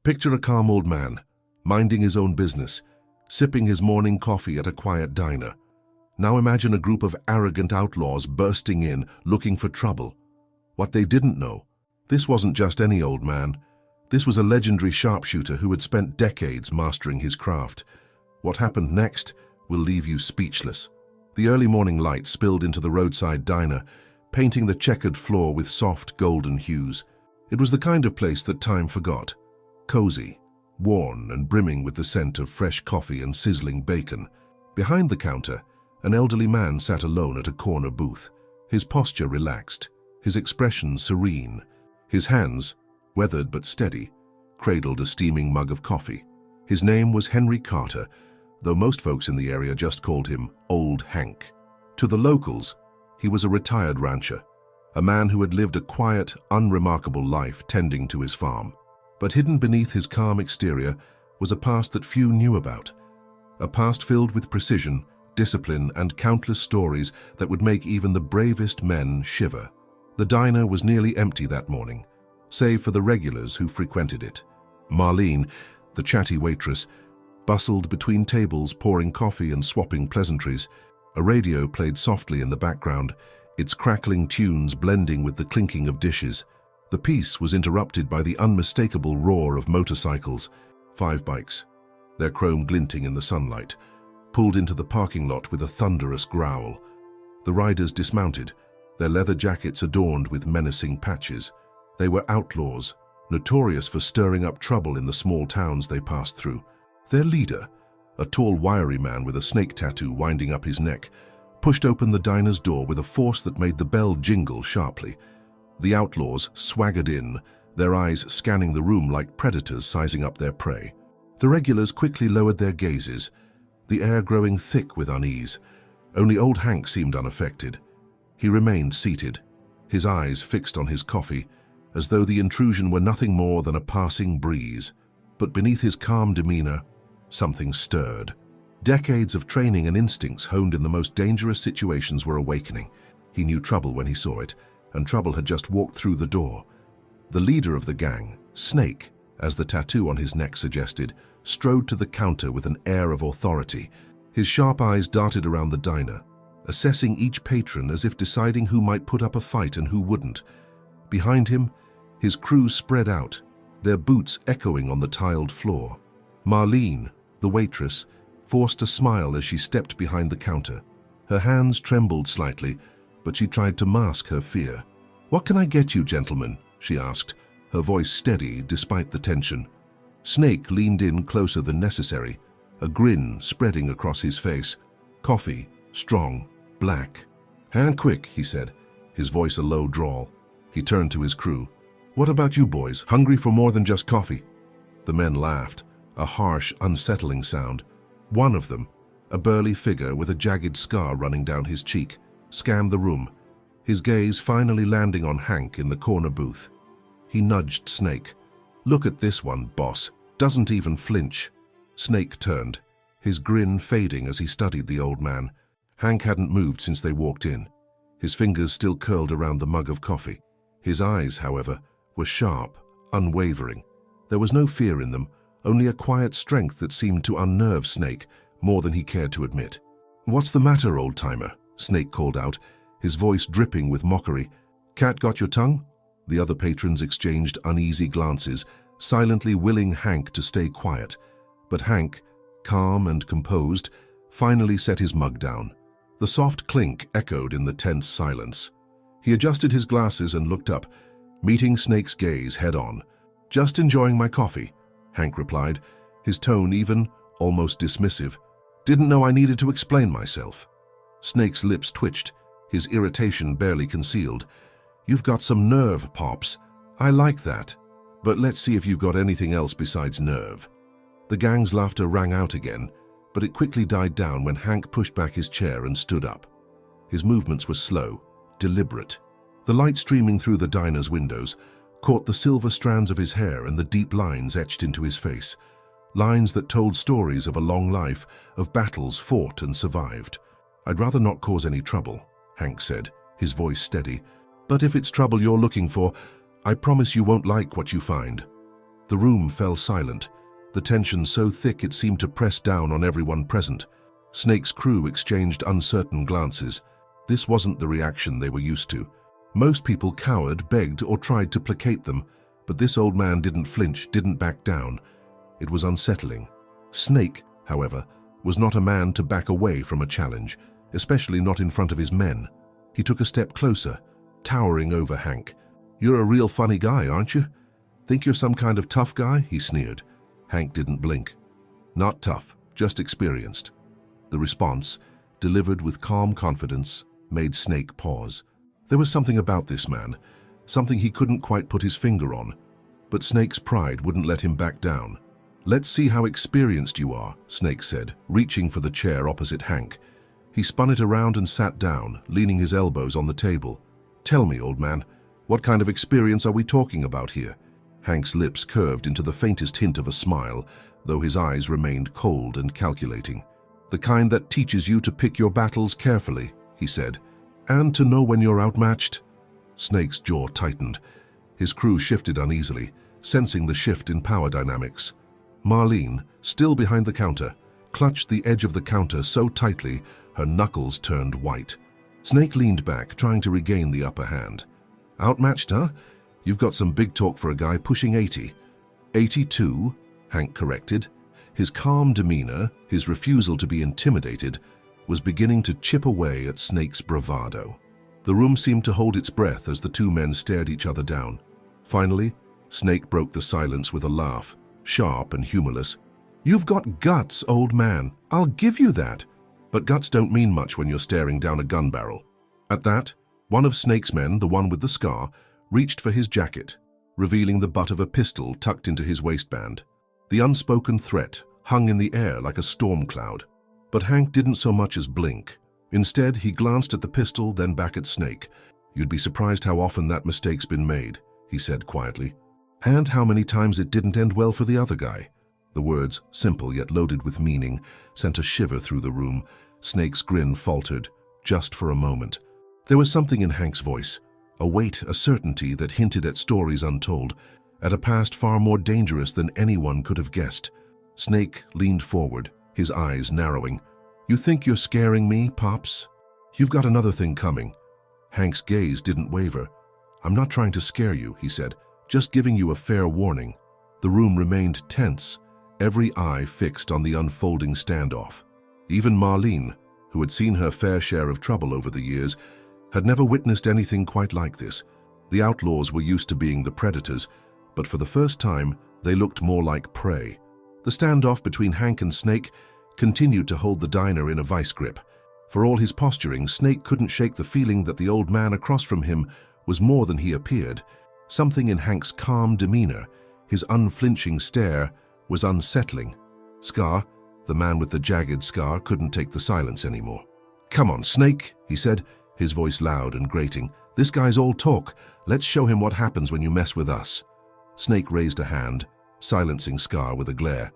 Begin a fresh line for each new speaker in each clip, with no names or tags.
Picture a calm old man, minding his own business, sipping his morning coffee at a quiet diner. Now imagine a group of arrogant outlaws bursting in, looking for trouble. What they didn't know, this wasn't just any old man. This was a legendary sharpshooter who had spent decades mastering his craft. What happened next will leave you speechless. The early morning light spilled into the roadside diner, painting the checkered floor with soft golden hues. It was the kind of place that time forgot. Cozy, worn and brimming with the scent of fresh coffee and sizzling bacon. Behind the counter, an elderly man sat alone at a corner booth, his posture relaxed, his expression serene. His hands, weathered but steady, cradled a steaming mug of coffee. His name was Henry Carter, though most folks in the area just called him Old Hank. To the locals, he was a retired rancher, a man who had lived a quiet, unremarkable life tending to his farm. But hidden beneath his calm exterior was a past that few knew about, a past filled with precision, discipline, and countless stories that would make even the bravest men shiver. The diner was nearly empty that morning, save for the regulars who frequented it. Marlene, the chatty waitress, bustled between tables pouring coffee and swapping pleasantries. A radio played softly in the background, its crackling tunes blending with the clinking of dishes. The peace was interrupted by the unmistakable roar of motorcycles. 5 bikes, their chrome glinting in the sunlight, pulled into the parking lot with a thunderous growl. The riders dismounted, their leather jackets adorned with menacing patches. They were outlaws, notorious for stirring up trouble in the small towns they passed through. Their leader, a tall, wiry man with a snake tattoo winding up his neck, pushed open the diner's door with a force that made the bell jingle sharply. The outlaws swaggered in, their eyes scanning the room like predators sizing up their prey. The regulars quickly lowered their gazes, the air growing thick with unease. Only Old Hank seemed unaffected. He remained seated, his eyes fixed on his coffee, as though the intrusion were nothing more than a passing breeze. But beneath his calm demeanor, something stirred. Decades of training and instincts honed in the most dangerous situations were awakening. He knew trouble when he saw it, and trouble had just walked through the door. The leader of the gang, Snake, as the tattoo on his neck suggested, strode to the counter with an air of authority. His sharp eyes darted around the diner, assessing each patron as if deciding who might put up a fight and who wouldn't. Behind him, his crew spread out, their boots echoing on the tiled floor. Marlene, the waitress, forced a smile as she stepped behind the counter. Her hands trembled slightly, but she tried to mask her fear. "What can I get you, gentlemen?" she asked, her voice steady despite the tension. Snake leaned in closer than necessary, a grin spreading across his face. "Coffee, strong, black." "And quick," he said, his voice a low drawl. He turned to his crew. "What about you boys? Hungry for more than just coffee?" The men laughed, a harsh, unsettling sound. One of them, a burly figure with a jagged scar running down his cheek, scanned the room, his gaze finally landing on Hank in the corner booth. He nudged Snake. "Look at this one, boss. Doesn't even flinch." Snake turned, his grin fading as he studied the old man. Hank hadn't moved since they walked in, his fingers still curled around the mug of coffee. His eyes, however, were sharp, unwavering. There was no fear in them, only a quiet strength that seemed to unnerve Snake more than he cared to admit. "What's the matter, old-timer?" Snake called out, his voice dripping with mockery. "Cat got your tongue?" The other patrons exchanged uneasy glances, silently willing Hank to stay quiet. But Hank, calm and composed, finally set his mug down. The soft clink echoed in the tense silence. He adjusted his glasses and looked up, meeting Snake's gaze head-on. "Just enjoying my coffee," Hank replied, his tone even, almost dismissive. "Didn't know I needed to explain myself." Snake's lips twitched, his irritation barely concealed. "You've got some nerve, Pops. I like that. But let's see if you've got anything else besides nerve." The gang's laughter rang out again, but it quickly died down when Hank pushed back his chair and stood up. His movements were slow, deliberate. The light streaming through the diner's windows caught the silver strands of his hair and the deep lines etched into his face. Lines that told stories of a long life, of battles fought and survived. "I'd rather not cause any trouble," Hank said, his voice steady. "But if it's trouble you're looking for, I promise you won't like what you find." The room fell silent, the tension so thick it seemed to press down on everyone present. Snake's crew exchanged uncertain glances. This wasn't the reaction they were used to. Most people cowered, begged, or tried to placate them, but this old man didn't flinch, didn't back down. It was unsettling. Snake, however, was not a man to back away from a challenge, especially not in front of his men. He took a step closer, towering over Hank. "You're a real funny guy, aren't you? Think you're some kind of tough guy?" he sneered. Hank didn't blink. "Not tough, just experienced." The response, delivered with calm confidence, made Snake pause. There was something about this man, something he couldn't quite put his finger on, but Snake's pride wouldn't let him back down. "Let's see how experienced you are," Snake said, reaching for the chair opposite Hank. He spun it around and sat down, leaning his elbows on the table. "Tell me, old man, what kind of experience are we talking about here?" Hank's lips curved into the faintest hint of a smile, though his eyes remained cold and calculating. "The kind that teaches you to pick your battles carefully," he said, "and to know when you're outmatched." Snake's jaw tightened. His crew shifted uneasily, sensing the shift in power dynamics. Marlene, still behind the counter, clutched the edge of the counter so tightly her knuckles turned white. Snake leaned back, trying to regain the upper hand. "Outmatched, huh? You've got some big talk for a guy pushing 80. 82, Hank corrected. His calm demeanor, his refusal to be intimidated, was beginning to chip away at Snake's bravado. The room seemed to hold its breath as the two men stared each other down. Finally, Snake broke the silence with a laugh, sharp and humorless. "You've got guts, old man. I'll give you that. But guts don't mean much when you're staring down a gun barrel." At that, one of Snake's men, the one with the scar, reached for his jacket, revealing the butt of a pistol tucked into his waistband. The unspoken threat hung in the air like a storm cloud. But Hank didn't so much as blink. Instead, he glanced at the pistol, then back at Snake. "You'd be surprised how often that mistake's been made," he said quietly. "And how many times it didn't end well for the other guy." The words, simple yet loaded with meaning, sent a shiver through the room. Snake's grin faltered, just for a moment. There was something in Hank's voice, a weight, a certainty that hinted at stories untold, at a past far more dangerous than anyone could have guessed. Snake leaned forward, his eyes narrowing. "You think you're scaring me, Pops? You've got another thing coming." Hank's gaze didn't waver. "I'm not trying to scare you," he said, "just giving you a fair warning." The room remained tense, every eye fixed on the unfolding standoff. Even Marlene, who had seen her fair share of trouble over the years, had never witnessed anything quite like this. The Outlaws were used to being the predators, but for the first time, they looked more like prey. The standoff between Hank and Snake continued to hold the diner in a vice grip. For all his posturing, Snake couldn't shake the feeling that the old man across from him was more than he appeared. Something in Hank's calm demeanor, his unflinching stare, was unsettling. Scar, the man with the jagged scar, couldn't take the silence anymore. "Come on, Snake," he said, his voice loud and grating. "This guy's all talk. Let's show him what happens when you mess with us." Snake raised a hand, silencing Scar with a glare.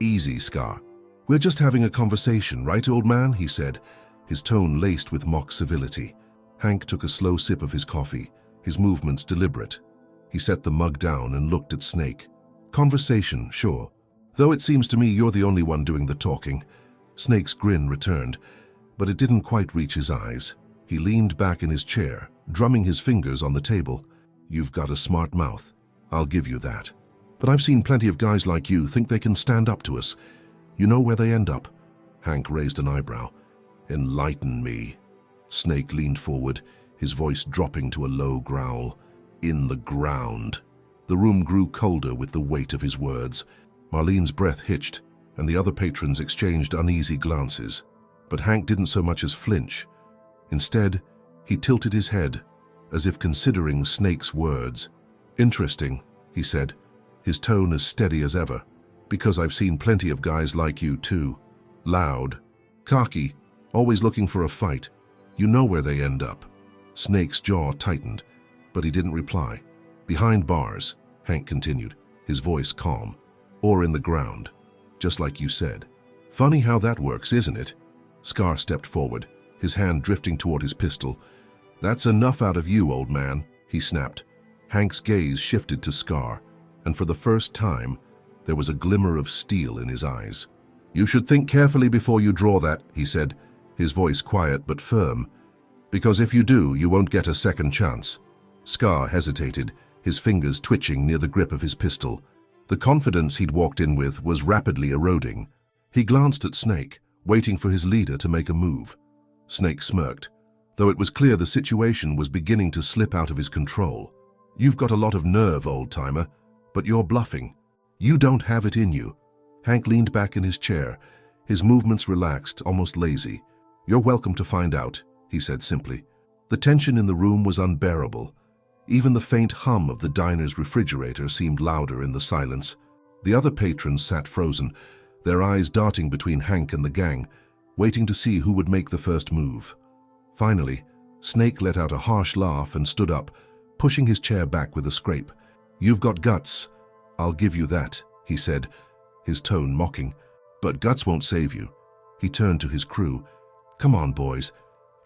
"Easy, Scar. We're just having a conversation, right, old man?" he said, his tone laced with mock civility. Hank took a slow sip of his coffee, his movements deliberate. He set the mug down and looked at Snake. "Conversation, sure. Though it seems to me you're the only one doing the talking." Snake's grin returned, but it didn't quite reach his eyes. He leaned back in his chair, drumming his fingers on the table. "You've got a smart mouth. I'll give you that. But I've seen plenty of guys like you think they can stand up to us. You know where they end up?" Hank raised an eyebrow. "Enlighten me." Snake leaned forward, his voice dropping to a low growl. "In the ground." The room grew colder with the weight of his words. Marlene's breath hitched, and the other patrons exchanged uneasy glances. But Hank didn't so much as flinch. Instead, he tilted his head, as if considering Snake's words. "Interesting," he said, his tone as steady as ever. "Because I've seen plenty of guys like you too. Loud, cocky, always looking for a fight. You know where they end up." Snake's jaw tightened, but he didn't reply. "Behind bars," Hank continued, his voice calm. "Or in the ground, just like you said." "Funny how that works, isn't it?" Scar stepped forward, his hand drifting toward his pistol. "That's enough out of you, old man," he snapped. Hank's gaze shifted to Scar, and for the first time, there was a glimmer of steel in his eyes. "You should think carefully before you draw that," he said, his voice quiet but firm, "because if you do, you won't get a second chance." Scar hesitated, his fingers twitching near the grip of his pistol. The confidence he'd walked in with was rapidly eroding. He glanced at Snake, waiting for his leader to make a move. Snake smirked, though it was clear the situation was beginning to slip out of his control. "You've got a lot of nerve, old-timer, but you're bluffing. You don't have it in you." Hank leaned back in his chair, his movements relaxed, almost lazy. "You're welcome to find out," he said simply. The tension in the room was unbearable. Even the faint hum of the diner's refrigerator seemed louder in the silence. The other patrons sat frozen, their eyes darting between Hank and the gang, waiting to see who would make the first move. Finally, Snake let out a harsh laugh and stood up, pushing his chair back with a scrape. "You've got guts. I'll give you that," he said, his tone mocking. "But guts won't save you." He turned to his crew. "Come on, boys.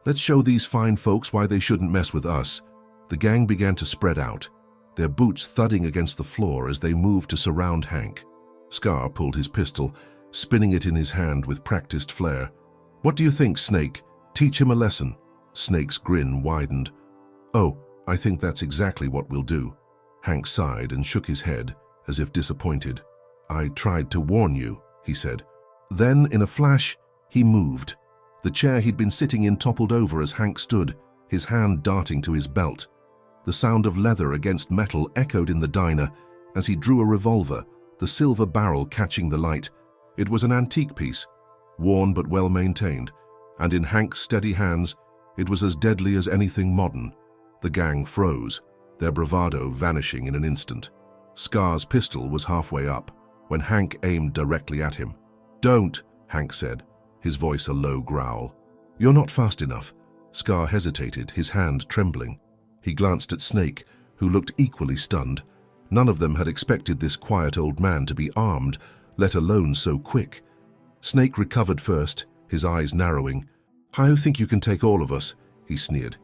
Let's show these fine folks why they shouldn't mess with us." The gang began to spread out, their boots thudding against the floor as they moved to surround Hank. Scar pulled his pistol, spinning it in his hand with practiced flair. "What do you think, Snake? Teach him a lesson." Snake's grin widened. "Oh, I think that's exactly what we'll do." Hank sighed and shook his head, as if disappointed. "I tried to warn you," he said. Then, in a flash, he moved. The chair he'd been sitting in toppled over as Hank stood, his hand darting to his belt. The sound of leather against metal echoed in the diner as he drew a revolver, the silver barrel catching the light. It was an antique piece, worn but well maintained, and in Hank's steady hands, it was as deadly as anything modern. The gang froze, their bravado vanishing in an instant. Scar's pistol was halfway up when Hank aimed directly at him. "Don't," Hank said, his voice a low growl. "You're not fast enough." Scar hesitated, his hand trembling. He glanced at Snake, who looked equally stunned. None of them had expected this quiet old man to be armed, let alone so quick. Snake recovered first, his eyes narrowing. "I think you can take all of us," he sneered.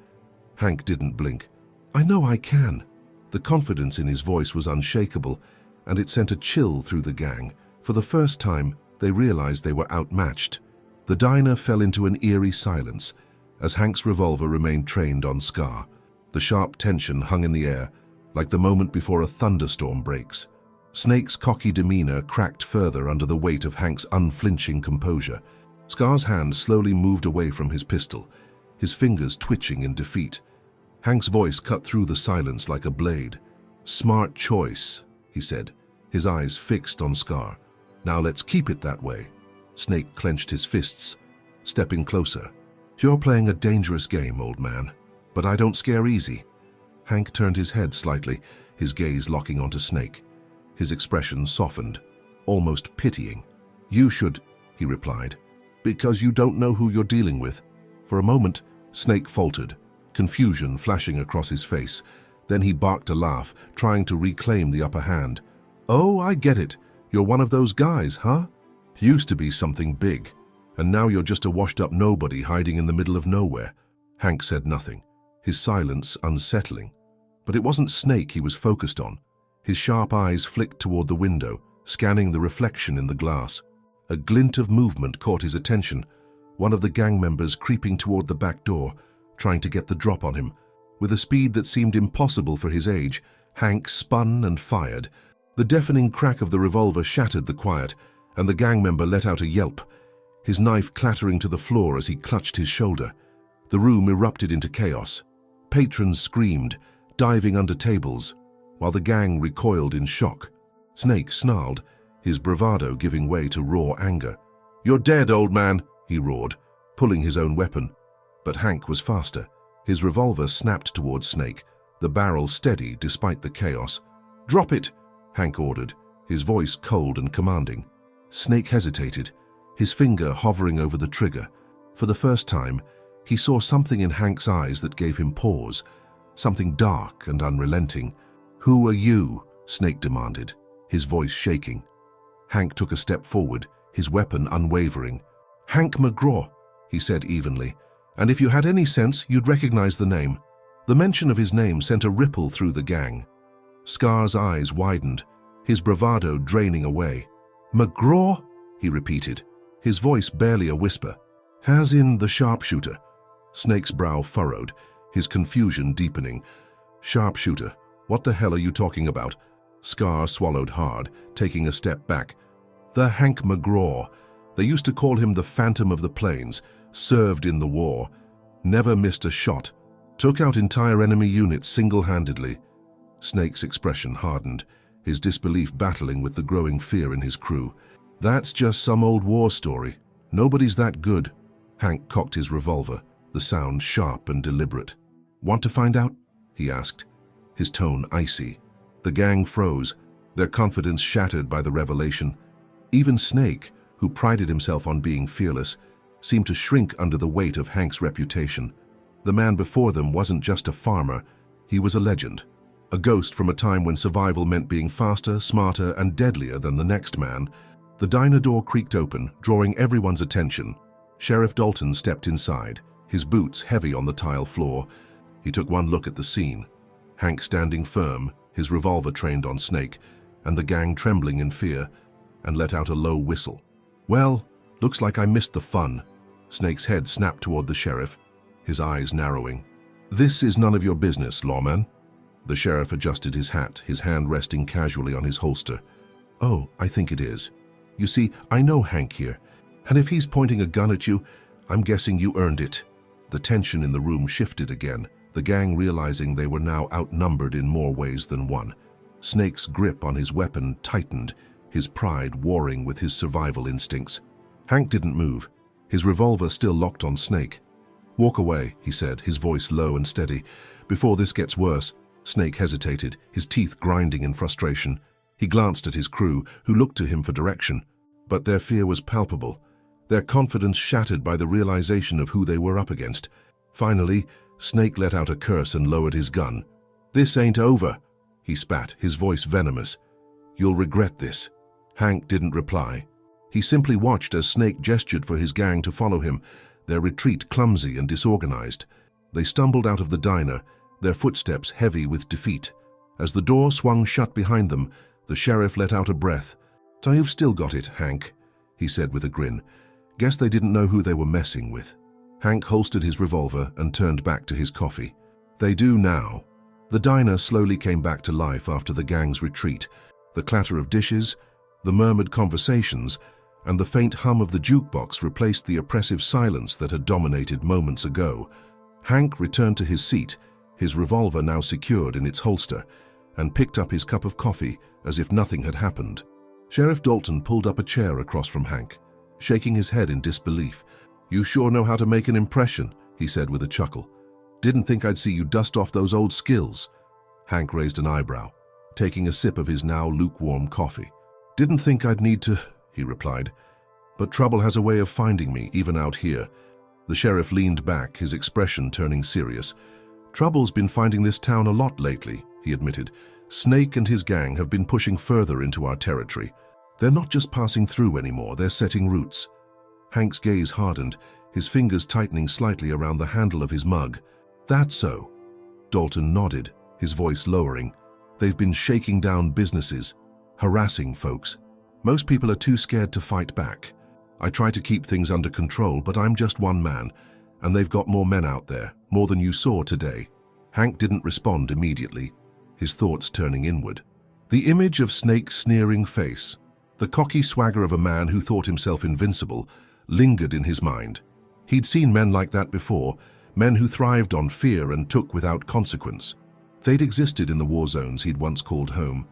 Hank didn't blink. "I know I can." The confidence in his voice was unshakable, and it sent a chill through the gang. For the first time, they realized they were outmatched. The diner fell into an eerie silence as Hank's revolver remained trained on Scar. The sharp tension hung in the air, like the moment before a thunderstorm breaks. Snake's cocky demeanor cracked further under the weight of Hank's unflinching composure. Scar's hand slowly moved away from his pistol, his fingers twitching in defeat. Hank's voice cut through the silence like a blade. "Smart choice," he said, his eyes fixed on Scar. "Now let's keep it that way." Snake clenched his fists, stepping closer. "You're playing a dangerous game, old man, but I don't scare easy." Hank turned his head slightly, his gaze locking onto Snake. His expression softened, almost pitying. "You should," he replied, "because you don't know who you're dealing with." For a moment, Snake faltered, confusion flashing across his face. Then he barked a laugh, trying to reclaim the upper hand. "Oh, I get it. You're one of those guys, huh? Used to be something big, and now you're just a washed-up nobody hiding in the middle of nowhere." Hank said nothing, his silence unsettling. But it wasn't Snake he was focused on. His sharp eyes flicked toward the window, scanning the reflection in the glass. A glint of movement caught his attention, one of the gang members creeping toward the back door, trying to get the drop on him. With a speed that seemed impossible for his age, Hank spun and fired. The deafening crack of the revolver shattered the quiet, and the gang member let out a yelp, his knife clattering to the floor as he clutched his shoulder. The room erupted into chaos. Patrons screamed, diving under tables, while the gang recoiled in shock. Snake snarled, his bravado giving way to raw anger. "You're dead, old man," he roared, pulling his own weapon. But Hank was faster. His revolver snapped towards Snake, the barrel steady despite the chaos. "Drop it," Hank ordered, his voice cold and commanding. Snake hesitated, his finger hovering over the trigger. For the first time, he saw something in Hank's eyes that gave him pause, something dark and unrelenting. "Who are you?" Snake demanded, his voice shaking. Hank took a step forward, his weapon unwavering. "Hank McGraw," he said evenly, "and if you had any sense, you'd recognize the name." The mention of his name sent a ripple through the gang. Scar's eyes widened, his bravado draining away. "McGraw?" he repeated, his voice barely a whisper. "As in the sharpshooter." Snake's brow furrowed, his confusion deepening. "Sharpshooter? What the hell are you talking about?" Scar swallowed hard, taking a step back. "The Hank McGraw. They used to call him the Phantom of the Plains. Served in the war. Never missed a shot. Took out entire enemy units single-handedly." Snake's expression hardened, his disbelief battling with the growing fear in his crew. "That's just some old war story. Nobody's that good." Hank cocked his revolver, the sound sharp and deliberate. "Want to find out?" he asked, his tone icy. The gang froze, their confidence shattered by the revelation. Even Snake, who prided himself on being fearless, seemed to shrink under the weight of Hank's reputation. The man before them wasn't just a farmer, he was a legend. A ghost from a time when survival meant being faster, smarter, and deadlier than the next man. The diner door creaked open, drawing everyone's attention. Sheriff Dalton stepped inside, his boots heavy on the tile floor. He took one look at the scene. Hank standing firm, his revolver trained on Snake, and the gang trembling in fear, and let out a low whistle. "Well, looks like I missed the fun." Snake's head snapped toward the sheriff, his eyes narrowing. "This is none of your business, lawman." The sheriff adjusted his hat, his hand resting casually on his holster. "Oh, I think it is. You see, I know Hank here, and if he's pointing a gun at you, I'm guessing you earned it." The tension in the room shifted again, the gang realizing they were now outnumbered in more ways than one. Snake's grip on his weapon tightened, his pride warring with his survival instincts. Hank didn't move, his revolver still locked on Snake. "Walk away," he said, his voice low and steady. "Before this gets worse." Snake hesitated, his teeth grinding in frustration. He glanced at his crew, who looked to him for direction. But their fear was palpable, their confidence shattered by the realization of who they were up against. Finally, Snake let out a curse and lowered his gun. "This ain't over," he spat, his voice venomous. "You'll regret this." Hank didn't reply. He simply watched as Snake gestured for his gang to follow him, their retreat clumsy and disorganized. They stumbled out of the diner, their footsteps heavy with defeat. As the door swung shut behind them, the sheriff let out a breath. "So you've still got it, Hank," he said with a grin. "Guess they didn't know who they were messing with." Hank holstered his revolver and turned back to his coffee. "They do now." The diner slowly came back to life after the gang's retreat. The clatter of dishes, the murmured conversations, and the faint hum of the jukebox replaced the oppressive silence that had dominated moments ago. Hank returned to his seat, his revolver now secured in its holster, and picked up his cup of coffee as if nothing had happened. Sheriff Dalton pulled up a chair across from Hank, shaking his head in disbelief. "You sure know how to make an impression," he said with a chuckle. "Didn't think I'd see you dust off those old skills." Hank raised an eyebrow, taking a sip of his now lukewarm coffee. "Didn't think I'd need to," he replied. "But trouble has a way of finding me, even out here." The sheriff leaned back, his expression turning serious. "Trouble's been finding this town a lot lately," he admitted. "Snake and his gang have been pushing further into our territory. They're not just passing through anymore, they're setting roots." Hank's gaze hardened, his fingers tightening slightly around the handle of his mug. "That's so." Dalton nodded, his voice lowering. "They've been shaking down businesses, harassing folks. Most people are too scared to fight back. I try to keep things under control, but I'm just one man, and they've got more men out there, more than you saw today." Hank didn't respond immediately, his thoughts turning inward. The image of Snake's sneering face, the cocky swagger of a man who thought himself invincible, lingered in his mind. He'd seen men like that before, men who thrived on fear and took without consequence. They'd existed in the war zones he'd once called home,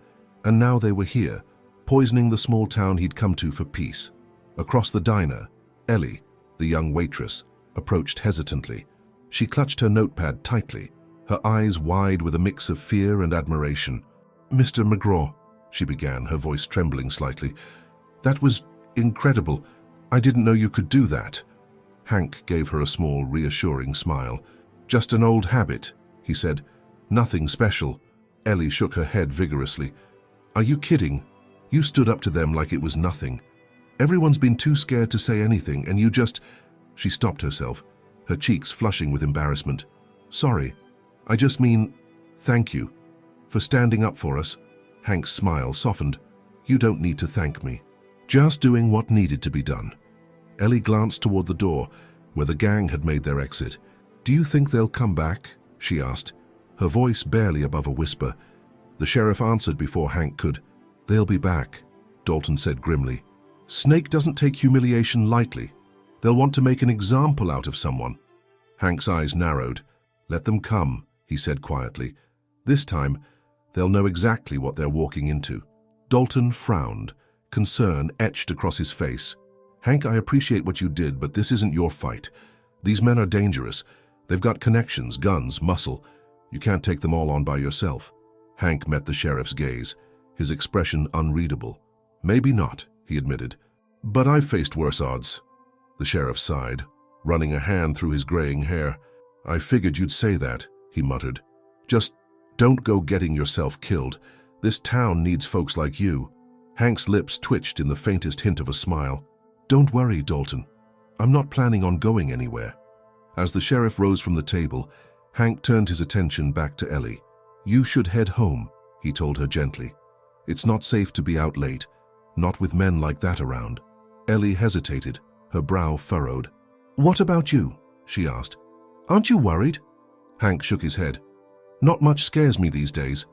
and now they were here, poisoning the small town he'd come to for peace. Across the diner, Ellie, the young waitress, approached hesitantly. She clutched her notepad tightly, her eyes wide with a mix of fear and admiration. "Mr. McGraw," she began, her voice trembling slightly. "That was incredible. I didn't know you could do that." Hank gave her a small, reassuring smile. "Just an old habit," he said. "Nothing special." Ellie shook her head vigorously. "Are you kidding? You stood up to them like it was nothing. Everyone's been too scared to say anything, and you just—" She stopped herself, her cheeks flushing with embarrassment. "Sorry. I just mean, thank you for standing up for us." Hank's smile softened. "You don't need to thank me. Just doing what needed to be done." Ellie glanced toward the door, where the gang had made their exit. "Do you think they'll come back?" she asked, her voice barely above a whisper. The sheriff answered before Hank could. "They'll be back," Dalton said grimly. "Snake doesn't take humiliation lightly. They'll want to make an example out of someone." Hank's eyes narrowed. "Let them come," he said quietly. "This time, they'll know exactly what they're walking into." Dalton frowned, concern etched across his face. "Hank, I appreciate what you did, but this isn't your fight. These men are dangerous. They've got connections, guns, muscle. You can't take them all on by yourself." Hank met the sheriff's gaze, his expression unreadable. "Maybe not," he admitted. "But I've faced worse odds." The sheriff sighed, running a hand through his graying hair. "I figured you'd say that," he muttered. "Just don't go getting yourself killed. This town needs folks like you." Hank's lips twitched in the faintest hint of a smile. "Don't worry, Dalton. I'm not planning on going anywhere." As the sheriff rose from the table, Hank turned his attention back to Ellie. "You should head home," he told her gently. "It's not safe to be out late, not with men like that around." Ellie hesitated, her brow furrowed. "What about you?" she asked. "Aren't you worried?" Hank shook his head. "Not much scares me these days."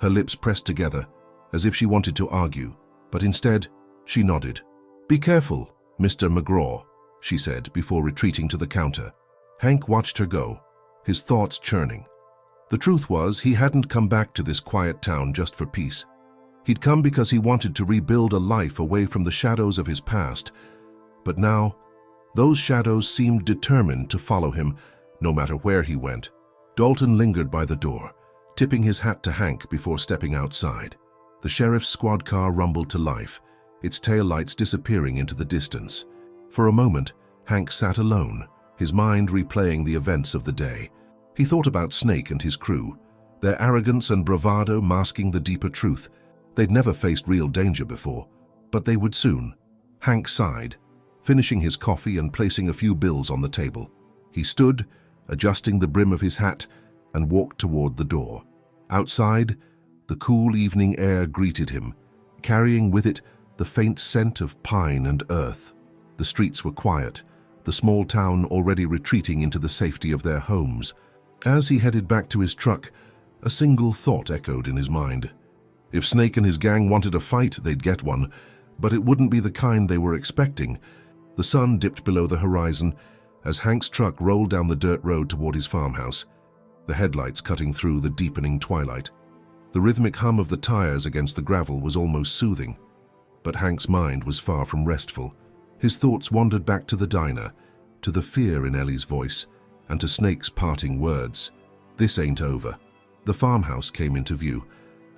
Her lips pressed together, as if she wanted to argue, but instead, she nodded. "Be careful, Mr. McGraw," she said before retreating to the counter. Hank watched her go, his thoughts churning. The truth was, he hadn't come back to this quiet town just for peace. He'd come because he wanted to rebuild a life away from the shadows of his past. But now, those shadows seemed determined to follow him, no matter where he went. Dalton lingered by the door, tipping his hat to Hank before stepping outside. The sheriff's squad car rumbled to life, its taillights disappearing into the distance. For a moment, Hank sat alone, his mind replaying the events of the day. He thought about Snake and his crew, their arrogance and bravado masking the deeper truth. They'd never faced real danger before, but they would soon. Hank sighed, finishing his coffee and placing a few bills on the table. He stood, adjusting the brim of his hat, and walked toward the door. Outside, the cool evening air greeted him, carrying with it the faint scent of pine and earth. The streets were quiet, the small town already retreating into the safety of their homes. As he headed back to his truck, a single thought echoed in his mind. If Snake and his gang wanted a fight, they'd get one, but it wouldn't be the kind they were expecting. The sun dipped below the horizon as Hank's truck rolled down the dirt road toward his farmhouse, the headlights cutting through the deepening twilight. The rhythmic hum of the tires against the gravel was almost soothing, but Hank's mind was far from restful. His thoughts wandered back to the diner, to the fear in Ellie's voice, and to Snake's parting words. This ain't over. The farmhouse came into view,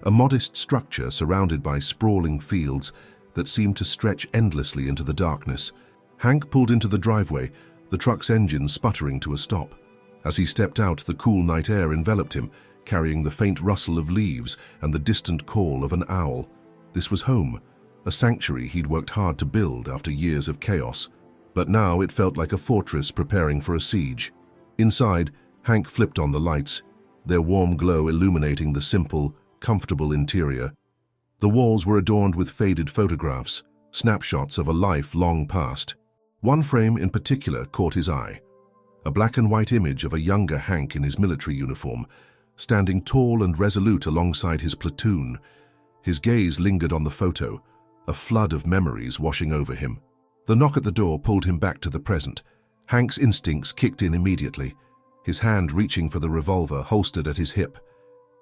a modest structure surrounded by sprawling fields that seemed to stretch endlessly into the darkness. Hank pulled into the driveway, the truck's engine sputtering to a stop. As he stepped out, the cool night air enveloped him, carrying the faint rustle of leaves and the distant call of an owl. This was home, a sanctuary he'd worked hard to build after years of chaos. But now it felt like a fortress preparing for a siege. Inside, Hank flipped on the lights, their warm glow illuminating the simple, comfortable interior. The walls were adorned with faded photographs, snapshots of a life long past. One frame in particular caught his eye, a black and white image of a younger Hank in his military uniform, standing tall and resolute alongside his platoon. His gaze lingered on the photo, a flood of memories washing over him. The knock at the door pulled him back to the present. Hank's instincts kicked in immediately, his hand reaching for the revolver holstered at his hip.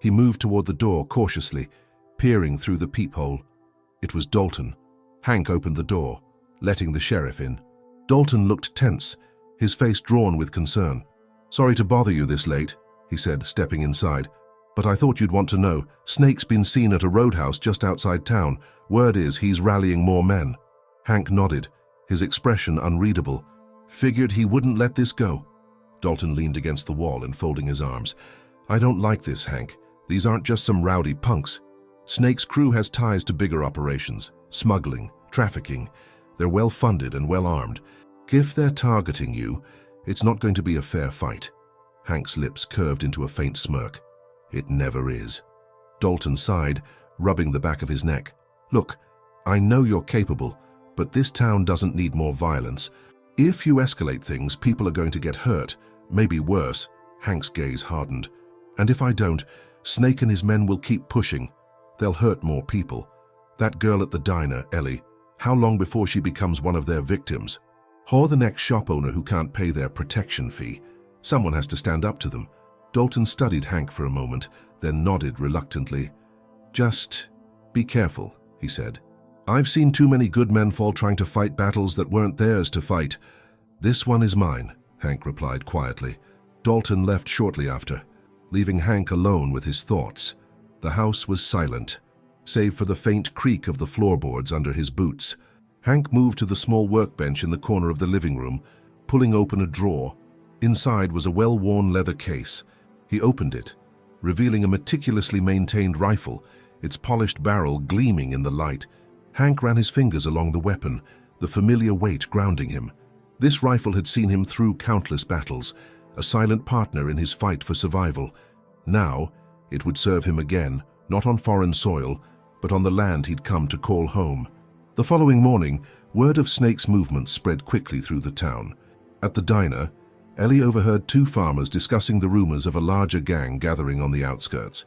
He moved toward the door cautiously, peering through the peephole. It was Dalton. Hank opened the door, letting the sheriff in. Dalton looked tense, his face drawn with concern. "Sorry to bother you this late," he said, stepping inside. "But I thought you'd want to know. Snake's been seen at a roadhouse just outside town. Word is he's rallying more men." Hank nodded, his expression unreadable. "Figured he wouldn't let this go." Dalton leaned against the wall, enfolding his arms. "I don't like this, Hank. These aren't just some rowdy punks. Snake's crew has ties to bigger operations, smuggling, trafficking. They're well-funded and well-armed. If they're targeting you, it's not going to be a fair fight." Hank's lips curved into a faint smirk. "It never is." Dalton sighed, rubbing the back of his neck. "Look, I know you're capable, but this town doesn't need more violence. If you escalate things, people are going to get hurt, maybe worse." Hank's gaze hardened. "And if I don't, Snake and his men will keep pushing. They'll hurt more people. That girl at the diner, Ellie, how long before she becomes one of their victims? Or the next shop owner who can't pay their protection fee? Someone has to stand up to them." Dalton studied Hank for a moment, then nodded reluctantly. "Just be careful," he said. "I've seen too many good men fall trying to fight battles that weren't theirs to fight." "This one is mine," Hank replied quietly. Dalton left shortly after, leaving Hank alone with his thoughts. The house was silent, save for the faint creak of the floorboards under his boots. Hank moved to the small workbench in the corner of the living room, pulling open a drawer. Inside was a well-worn leather case. He opened it, revealing a meticulously maintained rifle, its polished barrel gleaming in the light. Hank ran his fingers along the weapon, the familiar weight grounding him. This rifle had seen him through countless battles, a silent partner in his fight for survival. Now, it would serve him again, not on foreign soil, but on the land he'd come to call home. The following morning, word of Snake's movements spread quickly through the town. At the diner, Ellie overheard two farmers discussing the rumors of a larger gang gathering on the outskirts.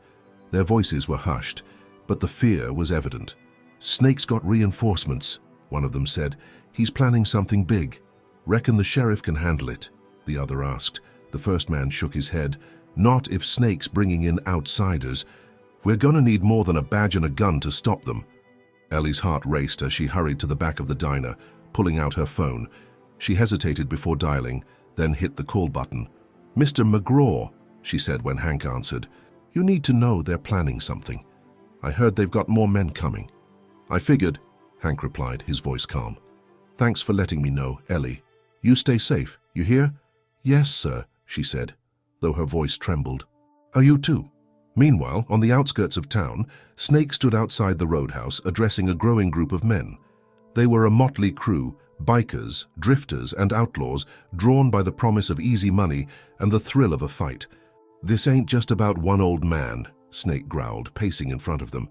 Their voices were hushed, but the fear was evident. "Snake's got reinforcements," one of them said. "He's planning something big." "Reckon the sheriff can handle it?" the other asked. The first man shook his head. "Not if Snake's bringing in outsiders. We're gonna need more than a badge and a gun to stop them." Ellie's heart raced as she hurried to the back of the diner, pulling out her phone. She hesitated before dialing, then hit the call button. "Mr. McGraw," she said when Hank answered. "You need to know they're planning something. I heard they've got more men coming." "I figured," Hank replied, his voice calm. "Thanks for letting me know, Ellie. You stay safe, you hear?" "Yes, sir," she said, though her voice trembled. "Are you too?" Meanwhile, on the outskirts of town, Snake stood outside the roadhouse addressing a growing group of men. They were a motley crew, bikers, drifters, and outlaws, drawn by the promise of easy money and the thrill of a fight. "This ain't just about one old man," Snake growled, pacing in front of them.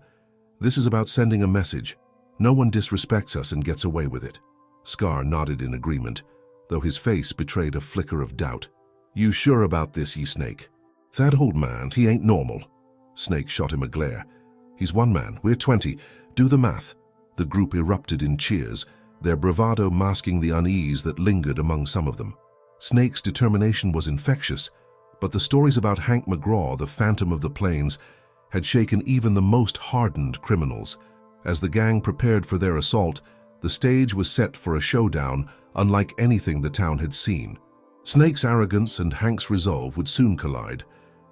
"This is about sending a message. No one disrespects us and gets away with it." Scar nodded in agreement, though his face betrayed a flicker of doubt. "You sure about this, ye Snake?" "That old man, he ain't normal." Snake shot him a glare. "He's one man, we're 20. Do the math." The group erupted in cheers, their bravado masking the unease that lingered among some of them. Snake's determination was infectious, but the stories about Hank McGraw, the Phantom of the Plains, had shaken even the most hardened criminals. As the gang prepared for their assault, the stage was set for a showdown unlike anything the town had seen. Snake's arrogance and Hank's resolve would soon collide,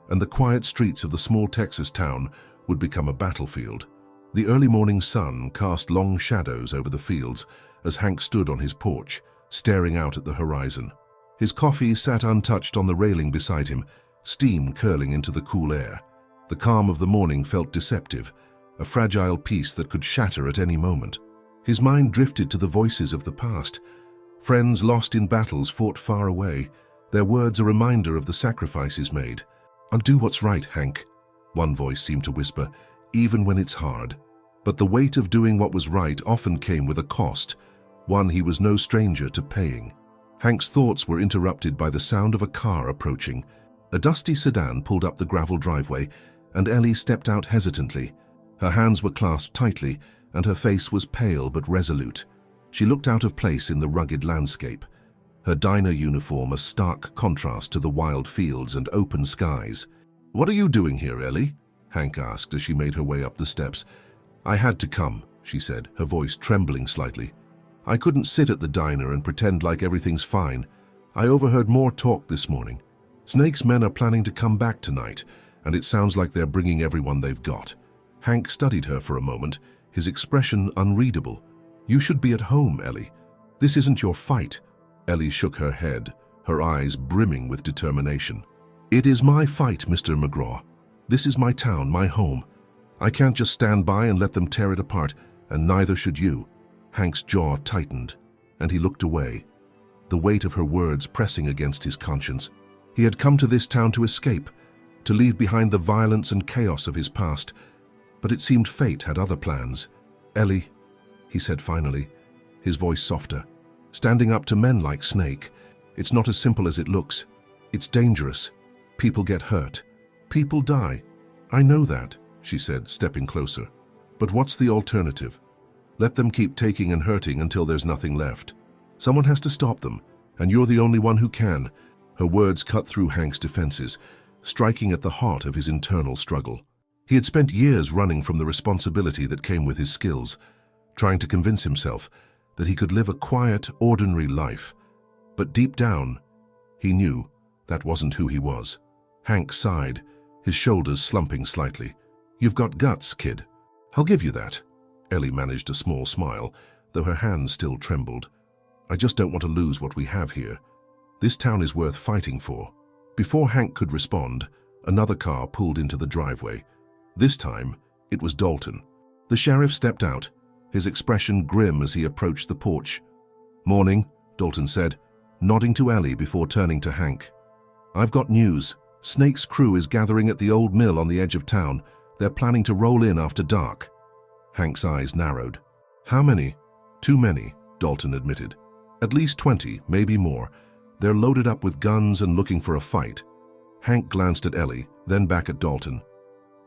and the quiet streets of the small Texas town would become a battlefield. The early morning sun cast long shadows over the fields as Hank stood on his porch, staring out at the horizon. His coffee sat untouched on the railing beside him, steam curling into the cool air. The calm of the morning felt deceptive, a fragile peace that could shatter at any moment. His mind drifted to the voices of the past. Friends lost in battles fought far away, their words a reminder of the sacrifices made. "And do what's right, Hank," one voice seemed to whisper, "even when it's hard." But the weight of doing what was right often came with a cost, one he was no stranger to paying. Hank's thoughts were interrupted by the sound of a car approaching. A dusty sedan pulled up the gravel driveway, and Ellie stepped out hesitantly. Her hands were clasped tightly, and her face was pale but resolute. She looked out of place in the rugged landscape, her diner uniform a stark contrast to the wild fields and open skies. "What are you doing here, Ellie?" Hank asked as she made her way up the steps. "I had to come," she said, her voice trembling slightly. "I couldn't sit at the diner and pretend like everything's fine. I overheard more talk this morning. Snake's men are planning to come back tonight, and it sounds like they're bringing everyone they've got." Hank studied her for a moment, his expression unreadable. "You should be at home, Ellie. This isn't your fight." Ellie shook her head, her eyes brimming with determination. "It is my fight, Mr. McGraw. This is my town, my home. I can't just stand by and let them tear it apart, and neither should you." Hank's jaw tightened, and he looked away, the weight of her words pressing against his conscience. He had come to this town to escape, to leave behind the violence and chaos of his past. But it seemed fate had other plans. "Ellie," he said finally, his voice softer, "standing up to men like Snake, it's not as simple as it looks. It's dangerous. People get hurt. People die." "I know that," she said, stepping closer. "But what's the alternative? Let them keep taking and hurting until there's nothing left. Someone has to stop them, and you're the only one who can." Her words cut through Hank's defenses, striking at the heart of his internal struggle. He had spent years running from the responsibility that came with his skills, trying to convince himself that he could live a quiet, ordinary life. But deep down, he knew that wasn't who he was. Hank sighed, his shoulders slumping slightly. "You've got guts, kid. I'll give you that." Ellie managed a small smile, though her hands still trembled. "I just don't want to lose what we have here. This town is worth fighting for." Before Hank could respond, another car pulled into the driveway. This time, it was Dalton. The sheriff stepped out, his expression grim as he approached the porch. "Morning," Dalton said, nodding to Ellie before turning to Hank. "I've got news. Snake's crew is gathering at the old mill on the edge of town. They're planning to roll in after dark." Hank's eyes narrowed. "How many?" "Too many," Dalton admitted. "At least 20, maybe more. They're loaded up with guns and looking for a fight." Hank glanced at Ellie, then back at Dalton.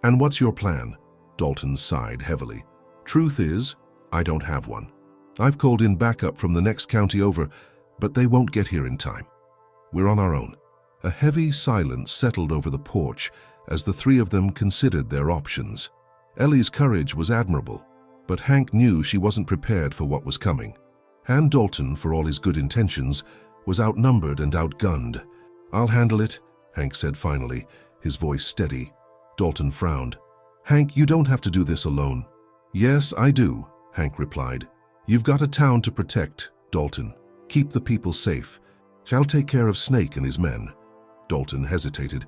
"And what's your plan?" Dalton sighed heavily. "Truth is, I don't have one. I've called in backup from the next county over, but they won't get here in time. We're on our own." A heavy silence settled over the porch as the three of them considered their options. Ellie's courage was admirable, but Hank knew she wasn't prepared for what was coming. And Dalton, for all his good intentions, was outnumbered and outgunned. "I'll handle it," Hank said finally, his voice steady. Dalton frowned. "Hank, you don't have to do this alone." "Yes, I do," Hank replied. "You've got a town to protect, Dalton. Keep the people safe. I'll take care of Snake and his men." Dalton hesitated,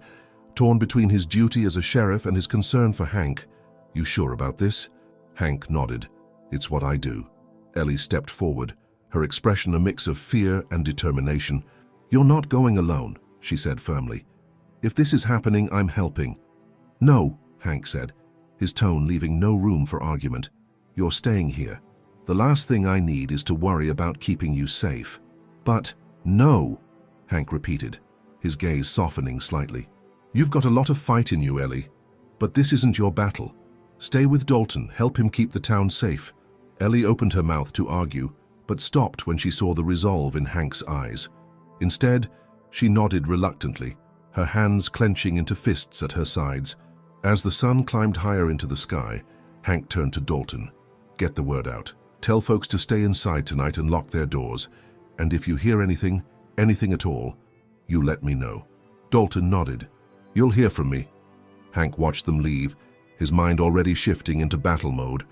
torn between his duty as a sheriff and his concern for Hank. "You sure about this?" Hank nodded. "It's what I do." Ellie stepped forward, her expression a mix of fear and determination. "You're not going alone," she said firmly. "If this is happening, I'm helping." "No," Hank said, his tone leaving no room for argument. "You're staying here. The last thing I need is to worry about keeping you safe." "But no," Hank repeated, his gaze softening slightly. "You've got a lot of fight in you, Ellie, but this isn't your battle. Stay with Dalton, help him keep the town safe." Ellie opened her mouth to argue, but stopped when she saw the resolve in Hank's eyes. Instead, she nodded reluctantly, her hands clenching into fists at her sides. As the sun climbed higher into the sky, Hank turned to Dalton. "Get the word out. Tell folks to stay inside tonight and lock their doors. And if you hear anything at all, you let me know." Dalton nodded. "You'll hear from me." Hank watched them leave, his mind already shifting into battle mode.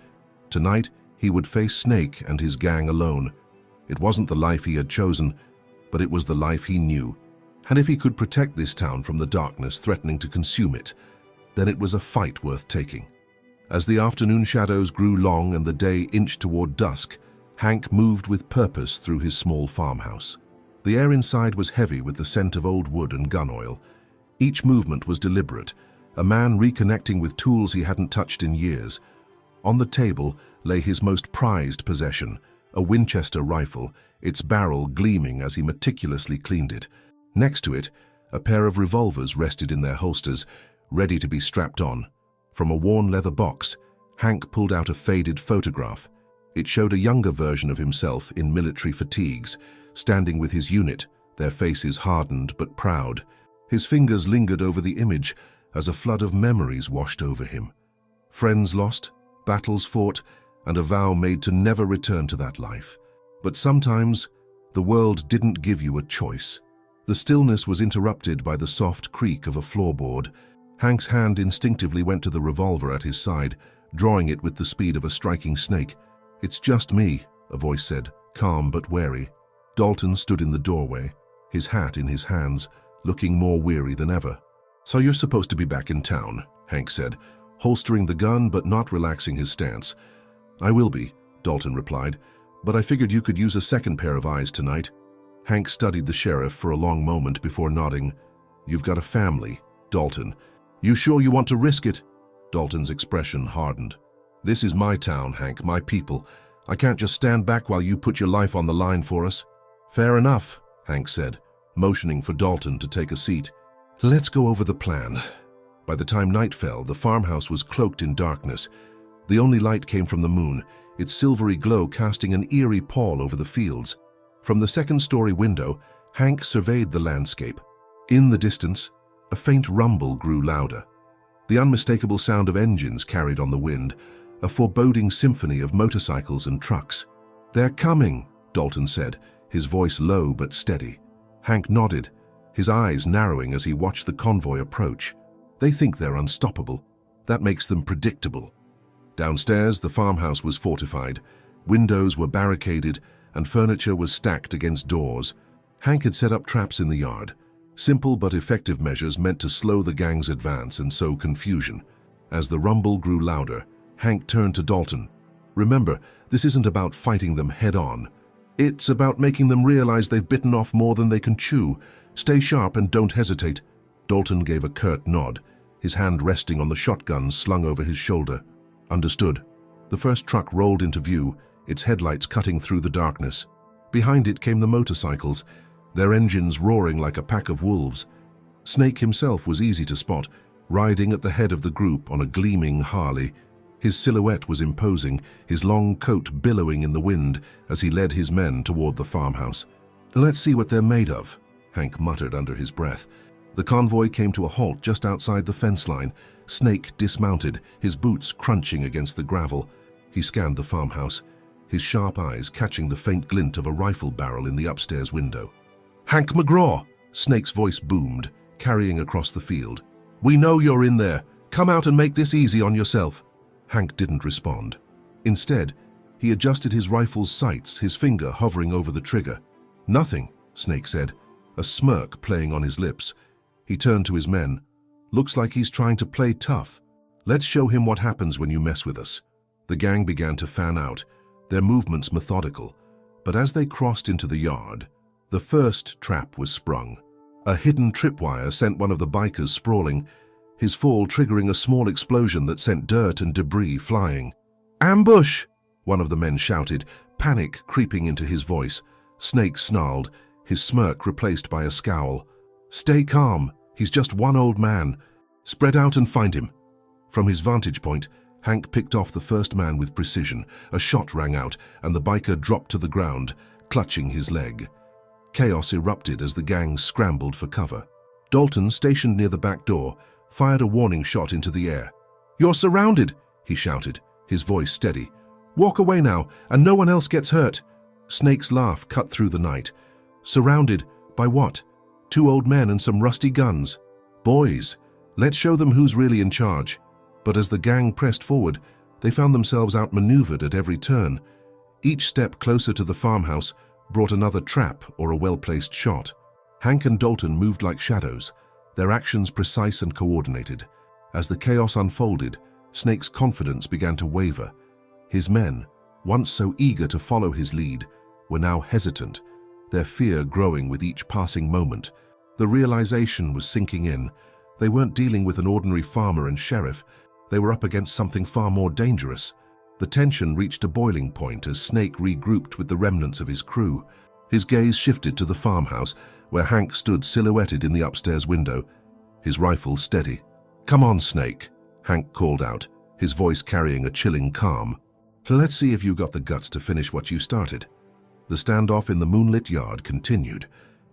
Tonight, he would face Snake and his gang alone. It wasn't the life he had chosen, but it was the life he knew. And if he could protect this town from the darkness threatening to consume it, then it was a fight worth taking. As the afternoon shadows grew long and the day inched toward dusk, Hank moved with purpose through his small farmhouse. The air inside was heavy with the scent of old wood and gun oil. Each movement was deliberate, a man reconnecting with tools he hadn't touched in years. On the table lay his most prized possession, a Winchester rifle, its barrel gleaming as he meticulously cleaned it. Next to it, a pair of revolvers rested in their holsters, ready to be strapped on. From a worn leather box, Hank pulled out a faded photograph. It showed a younger version of himself in military fatigues, standing with his unit, their faces hardened but proud. His fingers lingered over the image as a flood of memories washed over him. Friends lost, battles fought, and a vow made to never return to that life. But sometimes, the world didn't give you a choice. The stillness was interrupted by the soft creak of a floorboard. Hank's hand instinctively went to the revolver at his side, drawing it with the speed of a striking snake. "It's just me," a voice said, calm but wary. Dalton stood in the doorway, his hat in his hands, looking more weary than ever. "So you're supposed to be back in town," Hank said, holstering the gun but not relaxing his stance. "I will be," Dalton replied, "but I figured you could use a second pair of eyes tonight." Hank studied the sheriff for a long moment before nodding. "You've got a family, Dalton. You sure you want to risk it?" Dalton's expression hardened. "This is my town, Hank, my people. I can't just stand back while you put your life on the line for us." "Fair enough," Hank said, motioning for Dalton to take a seat. "Let's go over the plan." By the time night fell, the farmhouse was cloaked in darkness. The only light came from the moon, its silvery glow casting an eerie pall over the fields. From the second-story window, Hank surveyed the landscape. In the distance, a faint rumble grew louder. The unmistakable sound of engines carried on the wind, a foreboding symphony of motorcycles and trucks. "They're coming," Dalton said, his voice low but steady. Hank nodded, his eyes narrowing as he watched the convoy approach. They think they're unstoppable. That makes them predictable. Downstairs, the farmhouse was fortified. Windows were barricaded, and furniture was stacked against doors. Hank had set up traps in the yard. Simple but effective measures meant to slow the gang's advance and sow confusion. As the rumble grew louder, Hank turned to Dalton. "Remember, this isn't about fighting them head-on. It's about making them realize they've bitten off more than they can chew. Stay sharp and don't hesitate." Dalton gave a curt nod, his hand resting on the shotgun slung over his shoulder. "Understood." The first truck rolled into view, its headlights cutting through the darkness. Behind it came the motorcycles, their engines roaring like a pack of wolves. Snake himself was easy to spot, riding at the head of the group on a gleaming Harley. His silhouette was imposing, his long coat billowing in the wind as he led his men toward the farmhouse. "Let's see what they're made of," Hank muttered under his breath. The convoy came to a halt just outside the fence line. Snake dismounted, his boots crunching against the gravel. He scanned the farmhouse, his sharp eyes catching the faint glint of a rifle barrel in the upstairs window. "Hank McGraw!" Snake's voice boomed, carrying across the field. "We know you're in there. Come out and make this easy on yourself." Hank didn't respond. Instead, he adjusted his rifle's sights, his finger hovering over the trigger. "Nothing," Snake said, a smirk playing on his lips. He turned to his men. "Looks like he's trying to play tough. Let's show him what happens when you mess with us." The gang began to fan out, their movements methodical. But as they crossed into the yard, the first trap was sprung. A hidden tripwire sent one of the bikers sprawling, his fall triggering a small explosion that sent dirt and debris flying. "Ambush!" one of the men shouted, panic creeping into his voice. Snake snarled, his smirk replaced by a scowl. "Stay calm. He's just one old man. Spread out and find him." From his vantage point, Hank picked off the first man with precision. A shot rang out, and the biker dropped to the ground, clutching his leg. Chaos erupted as the gang scrambled for cover. Dalton, stationed near the back door, fired a warning shot into the air. "You're surrounded," he shouted, his voice steady. "Walk away now, and no one else gets hurt." Snake's laugh cut through the night. "Surrounded by what? 2 old men and some rusty guns. Boys, let's show them who's really in charge." But as the gang pressed forward, they found themselves outmaneuvered at every turn. Each step closer to the farmhouse brought another trap or a well-placed shot. Hank and Dalton moved like shadows, their actions precise and coordinated. As the chaos unfolded, Snake's confidence began to waver. His men, once so eager to follow his lead, were now hesitant, their fear growing with each passing moment. The realization was sinking in. They weren't dealing with an ordinary farmer and sheriff. They were up against something far more dangerous. The tension reached a boiling point as Snake regrouped with the remnants of his crew. His gaze shifted to the farmhouse, where Hank stood silhouetted in the upstairs window, his rifle steady. "Come on, Snake," Hank called out, his voice carrying a chilling calm. "Let's see if you got the guts to finish what you started." The standoff in the moonlit yard continued,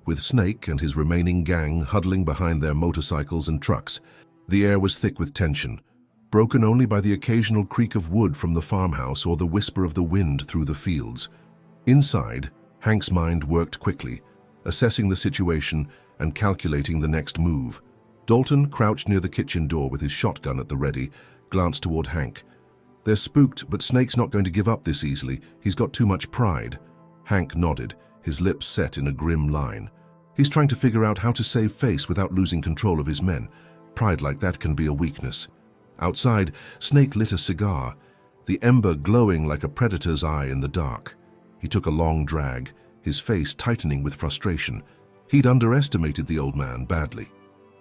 with Snake and his remaining gang huddling behind their motorcycles and trucks. The air was thick with tension, broken only by the occasional creak of wood from the farmhouse or the whisper of the wind through the fields. Inside, Hank's mind worked quickly, assessing the situation and calculating the next move. Dalton, crouched near the kitchen door with his shotgun at the ready, glanced toward Hank. "They're spooked, but Snake's not going to give up this easily. He's got too much pride." Hank nodded, his lips set in a grim line. "He's trying to figure out how to save face without losing control of his men. Pride like that can be a weakness." Outside, Snake lit a cigar, the ember glowing like a predator's eye in the dark. He took a long drag, his face tightening with frustration. He'd underestimated the old man badly.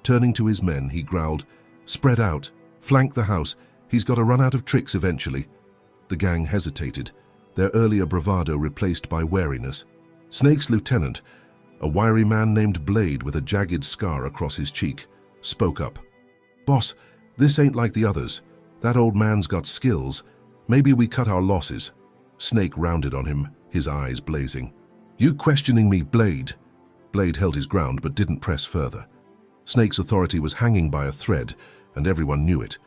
Turning to his men, he growled, "Spread out, flank the house, He's got to run out of tricks eventually. The gang hesitated, their earlier bravado replaced by wariness. Snake's lieutenant, a wiry man named Blade with a jagged scar across his cheek, spoke up. "Boss, this ain't like the others. That old man's got skills. Maybe we cut our losses." Snake rounded on him, his eyes blazing. "You questioning me, Blade?" Blade held his ground but didn't press further. Snake's authority was hanging by a thread, and everyone knew it.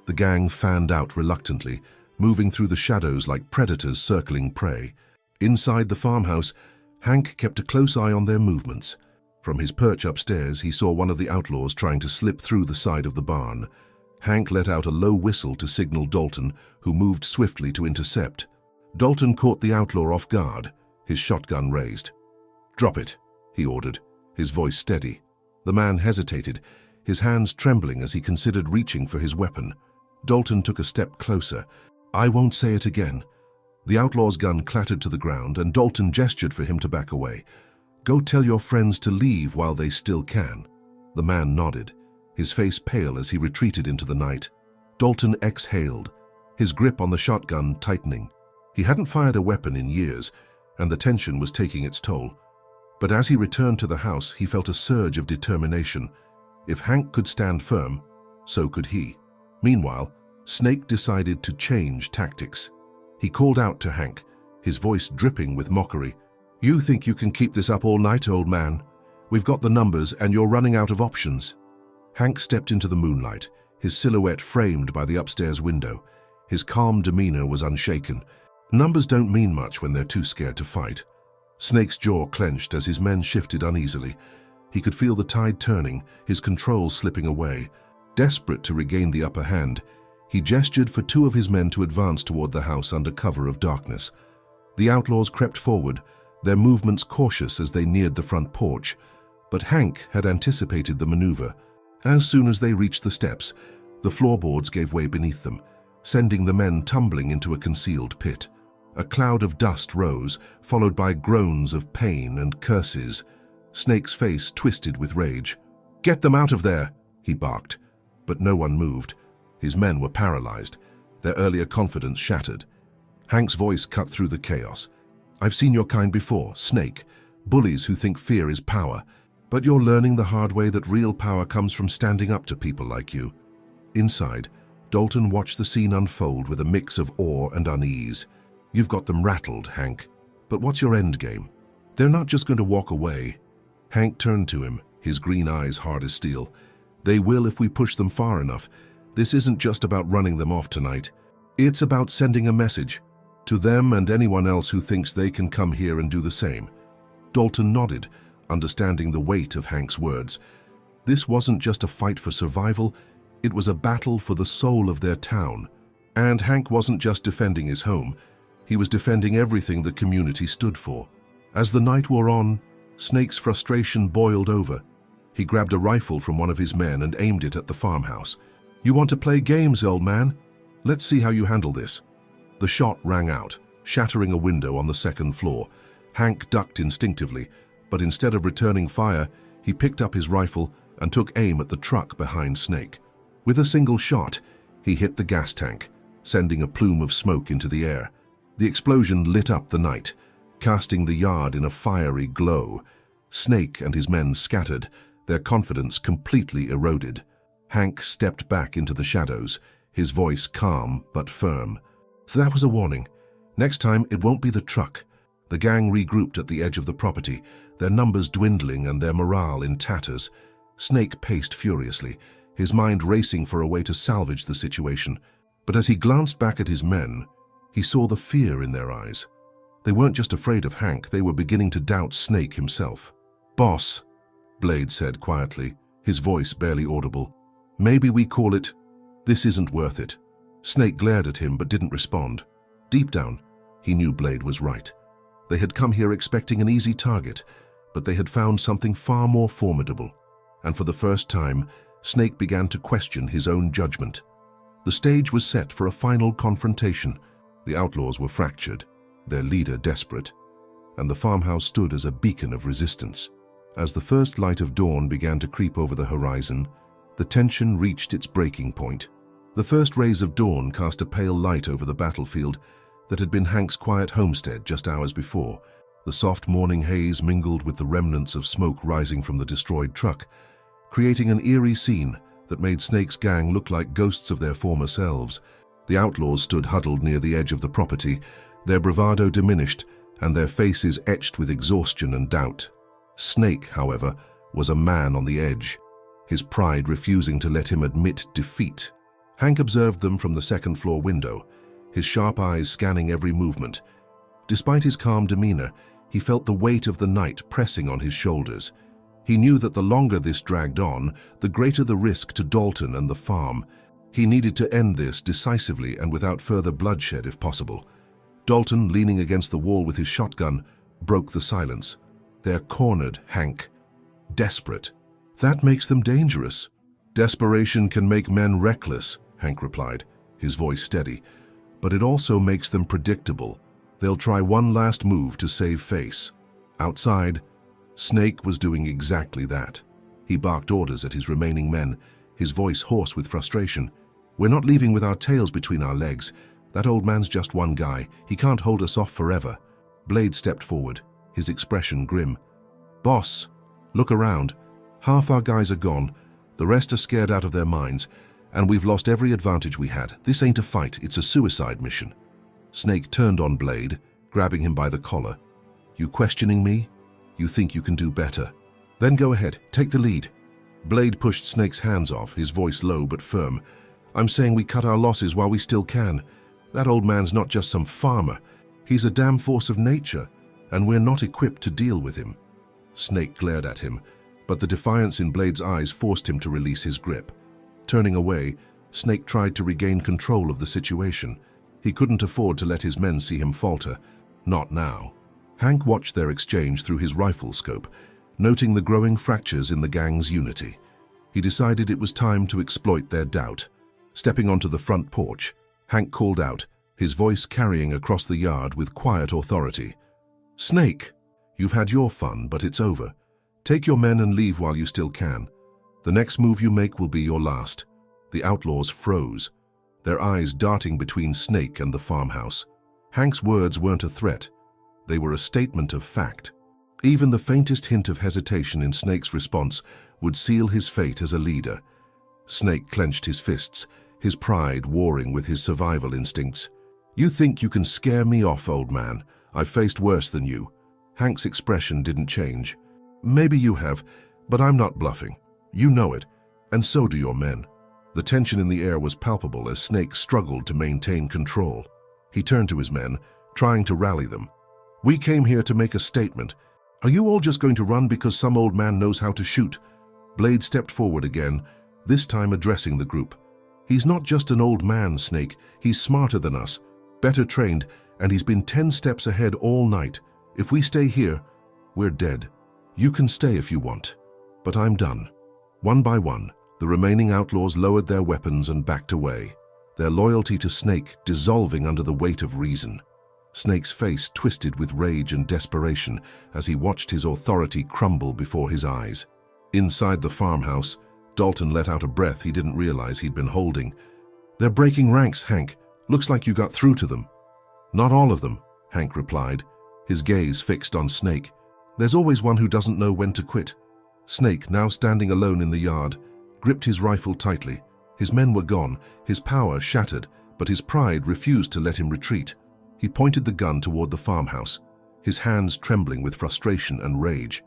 The gang fanned out reluctantly, moving through the shadows like predators circling prey. Inside the farmhouse, Hank kept a close eye on their movements. From his perch upstairs, he saw one of the outlaws trying to slip through the side of the barn. Hank let out a low whistle to signal Dalton, who moved swiftly to intercept. Dalton caught the outlaw off guard, his shotgun raised. "Drop it," he ordered, his voice steady. The man hesitated, his hands trembling as he considered reaching for his weapon. Dalton took a step closer. "I won't say it again." The outlaw's gun clattered to the ground, and Dalton gestured for him to back away. "Go tell your friends to leave while they still can." The man nodded, his face pale as he retreated into the night. Dalton exhaled, his grip on the shotgun tightening. He hadn't fired a weapon in years, and the tension was taking its toll. But as he returned to the house, he felt a surge of determination. If Hank could stand firm, so could he. Meanwhile, Snake decided to change tactics. He called out to Hank, his voice dripping with mockery. "You think you can keep this up all night, old man? We've got the numbers and you're running out of options." Hank stepped into the moonlight, his silhouette framed by the upstairs window. His calm demeanor was unshaken. Numbers don't mean much when they're too scared to fight. Snake's jaw clenched as his men shifted uneasily. He could feel the tide turning, his control slipping away. Desperate to regain the upper hand, he gestured for two of his men to advance toward the house under cover of darkness. The outlaws crept forward, their movements cautious as they neared the front porch. But Hank had anticipated the maneuver. As soon as they reached the steps, the floorboards gave way beneath them, sending the men tumbling into a concealed pit. A cloud of dust rose, followed by groans of pain and curses. Snake's face twisted with rage. "Get them out of there!" he barked. But no one moved. His men were paralyzed, their earlier confidence shattered. Hank's voice cut through the chaos. "I've seen your kind before, Snake, bullies who think fear is power. But you're learning the hard way that real power comes from standing up to people like you." Inside, Dalton watched the scene unfold with a mix of awe and unease. "You've got them rattled, Hank. But what's your end game? They're not just going to walk away." Hank turned to him, his green eyes hard as steel. "They will if we push them far enough. This isn't just about running them off tonight. It's about sending a message to them and anyone else who thinks they can come here and do the same." Dalton nodded, understanding the weight of Hank's words. This wasn't just a fight for survival, it was a battle for the soul of their town. And Hank wasn't just defending his home, he was defending everything the community stood for. As the night wore on, Snake's frustration boiled over. He grabbed a rifle from one of his men and aimed it at the farmhouse. "You want to play games, old man? Let's see how you handle this." The shot rang out, shattering a window on the second floor. Hank ducked instinctively, but instead of returning fire, he picked up his rifle and took aim at the truck behind Snake. With a single shot, he hit the gas tank, sending a plume of smoke into the air. The explosion lit up the night, casting the yard in a fiery glow. Snake and his men scattered, their confidence completely eroded. Hank stepped back into the shadows, his voice calm but firm. "That was a warning. Next time, it won't be the truck." The gang regrouped at the edge of the property, their numbers dwindling and their morale in tatters. Snake paced furiously, his mind racing for a way to salvage the situation. But as he glanced back at his men, he saw the fear in their eyes. They weren't just afraid of Hank, they were beginning to doubt Snake himself. "Boss," Blade said quietly, his voice barely audible, "maybe we call it, this isn't worth it." Snake glared at him but didn't respond. Deep down, he knew Blade was right. They had come here expecting an easy target, but they had found something far more formidable. And for the first time, Snake began to question his own judgment. The stage was set for a final confrontation. The outlaws were fractured, their leader desperate, and the farmhouse stood as a beacon of resistance. As the first light of dawn began to creep over the horizon, the tension reached its breaking point. The first rays of dawn cast a pale light over the battlefield that had been Hank's quiet homestead just hours before. The soft morning haze mingled with the remnants of smoke rising from the destroyed truck, creating an eerie scene that made Snake's gang look like ghosts of their former selves. The outlaws stood huddled near the edge of the property, their bravado diminished and their faces etched with exhaustion and doubt. Snake, however, was a man on the edge, his pride refusing to let him admit defeat. Hank observed them from the second-floor window, his sharp eyes scanning every movement. Despite his calm demeanor, he felt the weight of the night pressing on his shoulders. He knew that the longer this dragged on, the greater the risk to Dalton and the farm. He needed to end this decisively and without further bloodshed if possible. Dalton, leaning against the wall with his shotgun, broke the silence. They're cornered, Hank. Desperate. That makes them dangerous. Desperation can make men reckless, Hank replied, his voice steady. But it also makes them predictable. They'll try one last move to save face. Outside, Snake was doing exactly that. He barked orders at his remaining men, his voice hoarse with frustration. We're not leaving with our tails between our legs. That old man's just one guy. He can't hold us off forever. Blade stepped forward, his expression grim. Boss, look around. Half our guys are gone. The rest are scared out of their minds, and we've lost every advantage we had. This ain't a fight, it's a suicide mission. Snake turned on Blade, grabbing him by the collar. You questioning me? You think you can do better? Then go ahead, take the lead. Blade pushed Snake's hands off, his voice low but firm. I'm saying we cut our losses while we still can. That old man's not just some farmer. He's a damn force of nature, and we're not equipped to deal with him. Snake glared at him, but the defiance in Blade's eyes forced him to release his grip. Turning away, Snake tried to regain control of the situation. He couldn't afford to let his men see him falter. Not now. Hank watched their exchange through his rifle scope, noting the growing fractures in the gang's unity. He decided it was time to exploit their doubt. Stepping onto the front porch, Hank called out, his voice carrying across the yard with quiet authority. Snake, you've had your fun, but it's over. Take your men and leave while you still can. The next move you make will be your last. The outlaws froze, their eyes darting between Snake and the farmhouse. Hank's words weren't a threat. They were a statement of fact. Even the faintest hint of hesitation in Snake's response would seal his fate as a leader. Snake clenched his fists, his pride warring with his survival instincts. You think you can scare me off, old man? I've faced worse than you. Hank's expression didn't change. Maybe you have, but I'm not bluffing. You know it, and so do your men. The tension in the air was palpable as Snake struggled to maintain control. He turned to his men, trying to rally them. We came here to make a statement. Are you all just going to run because some old man knows how to shoot? Blade stepped forward again, this time addressing the group. He's not just an old man, Snake. He's smarter than us, better trained, and he's been 10 steps ahead all night. If we stay here, we're dead. You can stay if you want, but I'm done. One by one, the remaining outlaws lowered their weapons and backed away, their loyalty to Snake dissolving under the weight of reason. Snake's face twisted with rage and desperation as he watched his authority crumble before his eyes. Inside the farmhouse, Dalton let out a breath he didn't realize he'd been holding. They're breaking ranks, Hank. Looks like you got through to them. Not all of them, Hank replied, his gaze fixed on Snake. There's always one who doesn't know when to quit. Snake, now standing alone in the yard, gripped his rifle tightly. His men were gone, his power shattered, but his pride refused to let him retreat. He pointed the gun toward the farmhouse, his hands trembling with frustration and rage.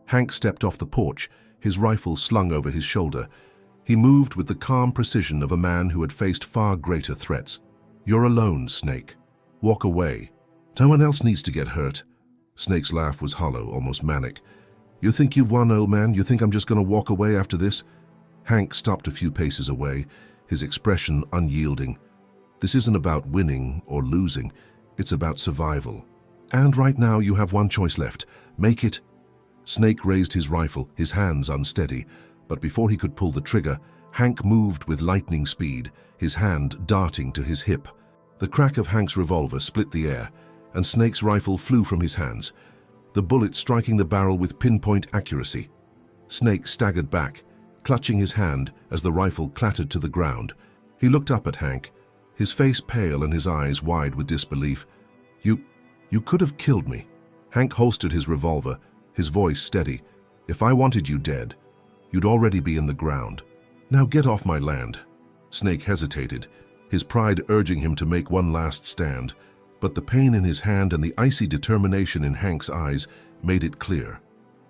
Hank stepped off the porch, his rifle slung over his shoulder. He moved with the calm precision of a man who had faced far greater threats. You're alone, Snake. Walk away. No one else needs to get hurt. Snake's laugh was hollow, almost manic. You think you've won, old man? You think I'm just going to walk away after this? Hank stopped a few paces away, his expression unyielding. This isn't about winning or losing. It's about survival. And right now you have one choice left. Make it. Snake raised his rifle, his hands unsteady, but before he could pull the trigger, Hank moved with lightning speed, his hand darting to his hip. The crack of Hank's revolver split the air, and Snake's rifle flew from his hands, the bullet striking the barrel with pinpoint accuracy. Snake staggered back, clutching his hand as the rifle clattered to the ground. He looked up at Hank, his face pale and his eyes wide with disbelief. You could have killed me." Hank holstered his revolver, his voice steady. "If I wanted you dead, you'd already be in the ground. Now get off my land." Snake hesitated, his pride urging him to make one last stand, but the pain in his hand and the icy determination in Hank's eyes made it clear.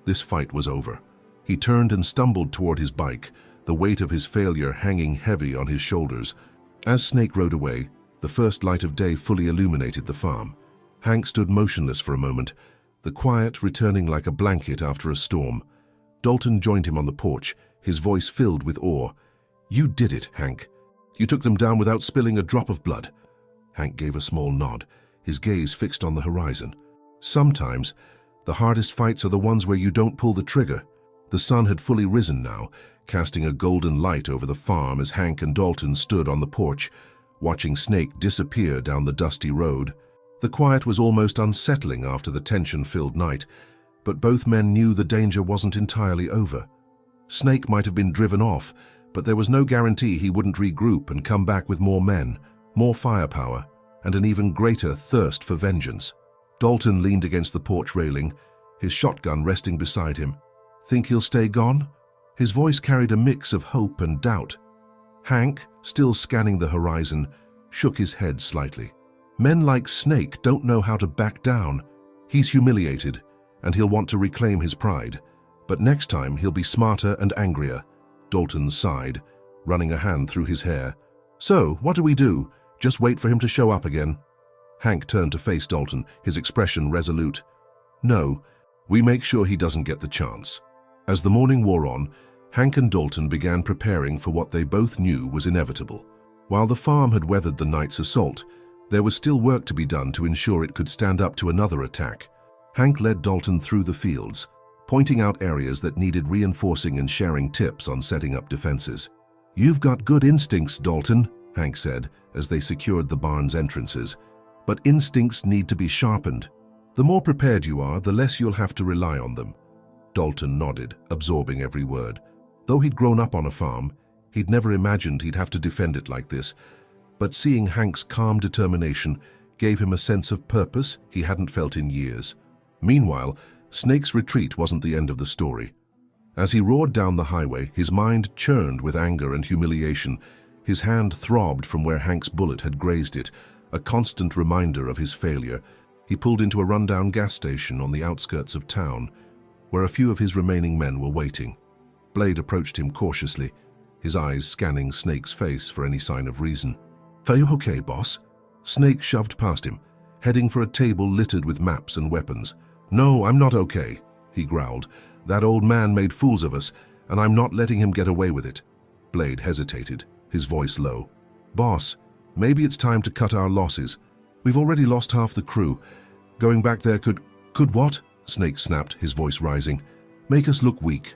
This fight was over. He turned and stumbled toward his bike, the weight of his failure hanging heavy on his shoulders. As Snake rode away, the first light of day fully illuminated the farm. Hank stood motionless for a moment, the quiet returning like a blanket after a storm. Dalton joined him on the porch, his voice filled with awe. "You did it, Hank. You took them down without spilling a drop of blood." Hank gave a small nod, his gaze fixed on the horizon. "Sometimes, the hardest fights are the ones where you don't pull the trigger." The sun had fully risen now, casting a golden light over the farm as Hank and Dalton stood on the porch, watching Snake disappear down the dusty road. The quiet was almost unsettling after the tension-filled night, but both men knew the danger wasn't entirely over. Snake might have been driven off, but there was no guarantee he wouldn't regroup and come back with more men, more firepower, and an even greater thirst for vengeance. Dalton leaned against the porch railing, his shotgun resting beside him. "Think he'll stay gone?" His voice carried a mix of hope and doubt. Hank, still scanning the horizon, shook his head slightly. "Men like Snake don't know how to back down. He's humiliated, and he'll want to reclaim his pride. But next time he'll be smarter and angrier." Dalton sighed, running a hand through his hair. "So, what do we do? Just wait for him to show up again?" Hank turned to face Dalton, his expression resolute. "No, we make sure he doesn't get the chance." As the morning wore on, Hank and Dalton began preparing for what they both knew was inevitable. While the farm had weathered the night's assault, there was still work to be done to ensure it could stand up to another attack. Hank led Dalton through the fields, pointing out areas that needed reinforcing and sharing tips on setting up defenses. "You've got good instincts, Dalton," Hank said as they secured the barn's entrances. "But instincts need to be sharpened. The more prepared you are, the less you'll have to rely on them." Dalton nodded, absorbing every word. Though he'd grown up on a farm, he'd never imagined he'd have to defend it like this. But seeing Hank's calm determination gave him a sense of purpose he hadn't felt in years. Meanwhile, Snake's retreat wasn't the end of the story. As he roared down the highway, his mind churned with anger and humiliation. His hand throbbed from where Hank's bullet had grazed it, a constant reminder of his failure. He pulled into a rundown gas station on the outskirts of town, where a few of his remaining men were waiting. Blade approached him cautiously, his eyes scanning Snake's face for any sign of reason. "Are you okay, boss?" Snake shoved past him, heading for a table littered with maps and weapons. "No, I'm not okay," he growled. "That old man made fools of us, and I'm not letting him get away with it." Blade hesitated, his voice low. "Boss, maybe it's time to cut our losses. We've already lost half the crew. Going back there could what?" Snake snapped, his voice rising. "Make us look weak.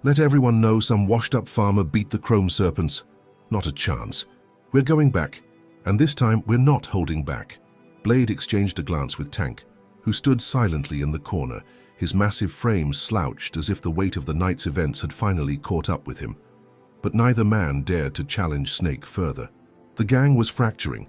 Let everyone know some washed-up farmer beat the chrome serpents. Not a chance. We're going back, and this time we're not holding back." Blade exchanged a glance with Tank, who stood silently in the corner, his massive frame slouched as if the weight of the night's events had finally caught up with him. But neither man dared to challenge Snake further. The gang was fracturing,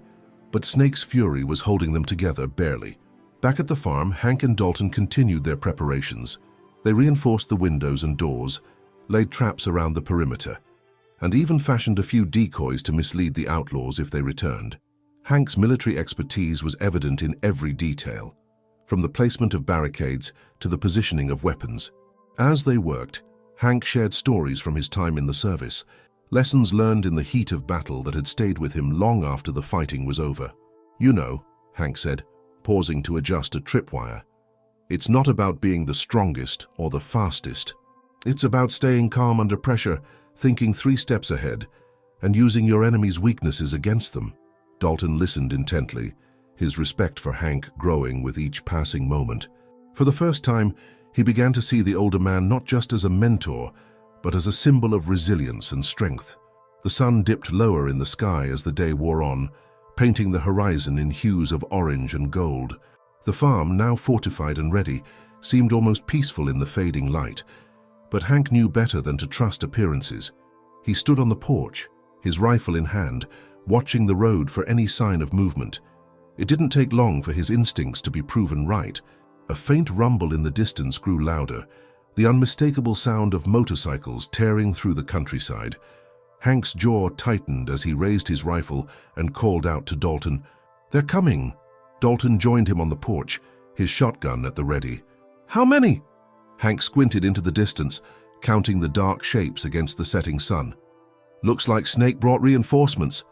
but Snake's fury was holding them together barely. Back at the farm, Hank and Dalton continued their preparations. They reinforced the windows and doors, laid traps around the perimeter, and even fashioned a few decoys to mislead the outlaws if they returned. Hank's military expertise was evident in every detail, from the placement of barricades to the positioning of weapons. As they worked, Hank shared stories from his time in the service, lessons learned in the heat of battle that had stayed with him long after the fighting was over. "You know," Hank said, pausing to adjust a tripwire, "it's not about being the strongest or the fastest. It's about staying calm under pressure, thinking 3 steps ahead, and using your enemy's weaknesses against them." Dalton listened intently, his respect for Hank growing with each passing moment. For the first time, he began to see the older man not just as a mentor, but as a symbol of resilience and strength. The sun dipped lower in the sky as the day wore on, painting the horizon in hues of orange and gold. The farm, now fortified and ready, seemed almost peaceful in the fading light. But Hank knew better than to trust appearances. He stood on the porch, his rifle in hand, watching the road for any sign of movement. It didn't take long for his instincts to be proven right. A faint rumble in the distance grew louder, the unmistakable sound of motorcycles tearing through the countryside. Hank's jaw tightened as he raised his rifle and called out to Dalton, "They're coming!" Dalton joined him on the porch, his shotgun at the ready. "How many?" Hank squinted into the distance, counting the dark shapes against the setting sun. "Looks like Snake brought reinforcements.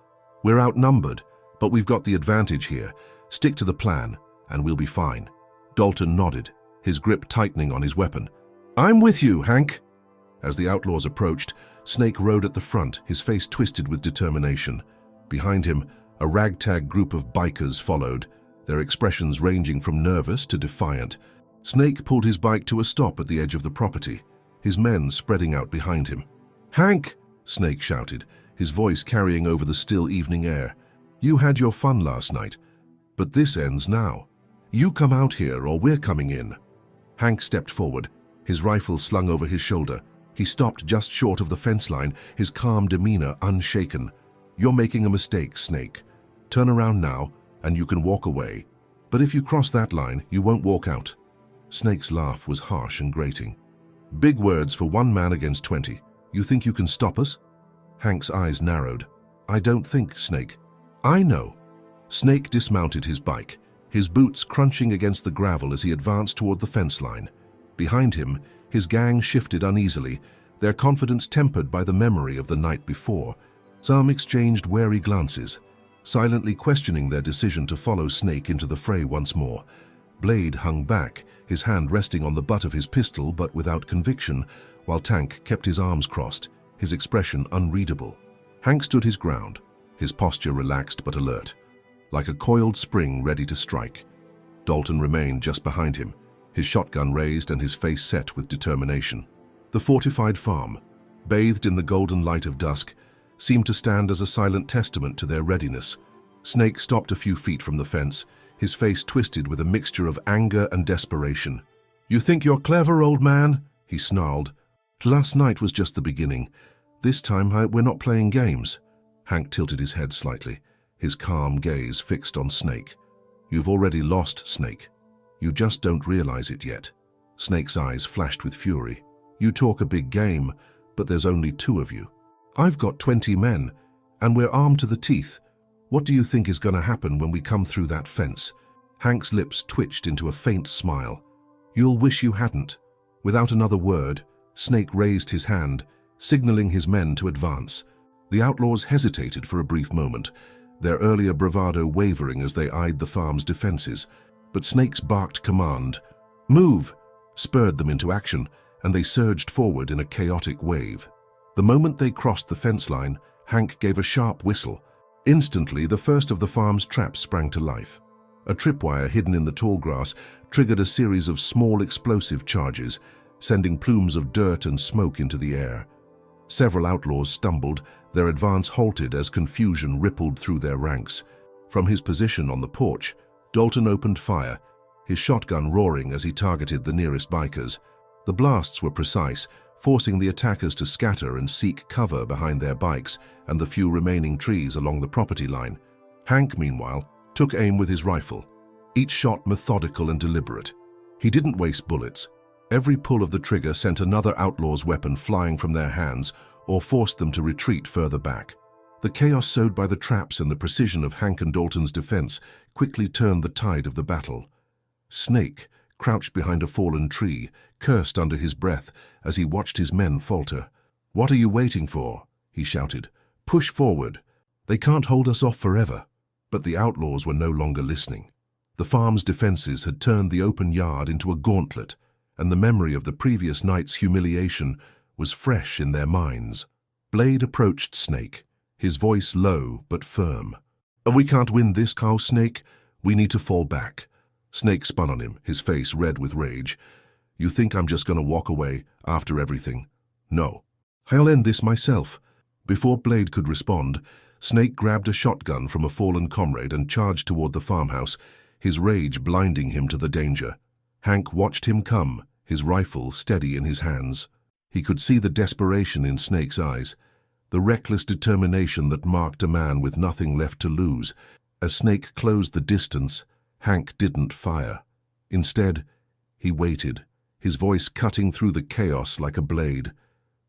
We're outnumbered, but we've got the advantage here. Stick to the plan, and we'll be fine." Dalton nodded, his grip tightening on his weapon. "I'm with you, Hank." As the outlaws approached, Snake rode at the front, his face twisted with determination. Behind him, a ragtag group of bikers followed, their expressions ranging from nervous to defiant. Snake pulled his bike to a stop at the edge of the property, his men spreading out behind him. "Hank!" Snake shouted, his voice carrying over the still evening air. "You had your fun last night, but this ends now. You come out here or we're coming in." Hank stepped forward, his rifle slung over his shoulder. He stopped just short of the fence line, his calm demeanor unshaken. "You're making a mistake, Snake. Turn around now, and you can walk away. But if you cross that line, you won't walk out." Snake's laugh was harsh and grating. "Big words for one man against 20. You think you can stop us?" Hank's eyes narrowed. "I don't think, Snake." "I know." Snake dismounted his bike, his boots crunching against the gravel as he advanced toward the fence line. Behind him, his gang shifted uneasily, their confidence tempered by the memory of the night before. Some exchanged wary glances, silently questioning their decision to follow Snake into the fray once more. Blade hung back, his hand resting on the butt of his pistol but without conviction, while Tank kept his arms crossed, his expression unreadable. Hank stood his ground, his posture relaxed but alert, like a coiled spring ready to strike. Dalton remained just behind him, his shotgun raised and his face set with determination. The fortified farm, bathed in the golden light of dusk, seemed to stand as a silent testament to their readiness. Snake stopped a few feet from the fence, his face twisted with a mixture of anger and desperation. "You think you're clever, old man?" he snarled. "Last night was just the beginning. This time we're not playing games." Hank tilted his head slightly, his calm gaze fixed on Snake. "You've already lost, Snake. You just don't realize it yet." Snake's eyes flashed with fury. "You talk a big game, but there's only 2 of you. I've got 20 men, and we're armed to the teeth. What do you think is going to happen when we come through that fence?" Hank's lips twitched into a faint smile. "You'll wish you hadn't." Without another word, Snake raised his hand, signaling his men to advance. The outlaws hesitated for a brief moment, their earlier bravado wavering as they eyed the farm's defenses. But Snake's barked command, "Move!" spurred them into action, and they surged forward in a chaotic wave. The moment they crossed the fence line, Hank gave a sharp whistle. Instantly, the first of the farm's traps sprang to life. A tripwire hidden in the tall grass triggered a series of small explosive charges, sending plumes of dirt and smoke into the air. Several outlaws stumbled, their advance halted as confusion rippled through their ranks. From his position on the porch, Dalton opened fire, his shotgun roaring as he targeted the nearest bikers. The blasts were precise, forcing the attackers to scatter and seek cover behind their bikes and the few remaining trees along the property line. Hank, meanwhile, took aim with his rifle, each shot methodical and deliberate. He didn't waste bullets. Every pull of the trigger sent another outlaw's weapon flying from their hands or forced them to retreat further back. The chaos sowed by the traps and the precision of Hank and Dalton's defense quickly turned the tide of the battle. Snake, crouched behind a fallen tree, cursed under his breath as he watched his men falter. "What are you waiting for?" he shouted. "Push forward. They can't hold us off forever." But the outlaws were no longer listening. The farm's defenses had turned the open yard into a gauntlet, and the memory of the previous night's humiliation was fresh in their minds. Blade approached Snake, his voice low but firm. "We can't win this, cow, Snake. We need to fall back." Snake spun on him, his face red with rage. "You think I'm just going to walk away after everything? No. I'll end this myself." Before Blade could respond, Snake grabbed a shotgun from a fallen comrade and charged toward the farmhouse, his rage blinding him to the danger. Hank watched him come, his rifle steady in his hands. He could see the desperation in Snake's eyes. the reckless determination that marked a man with nothing left to lose. As Snake closed the distance, Hank didn't fire. Instead, he waited, his voice cutting through the chaos like a blade.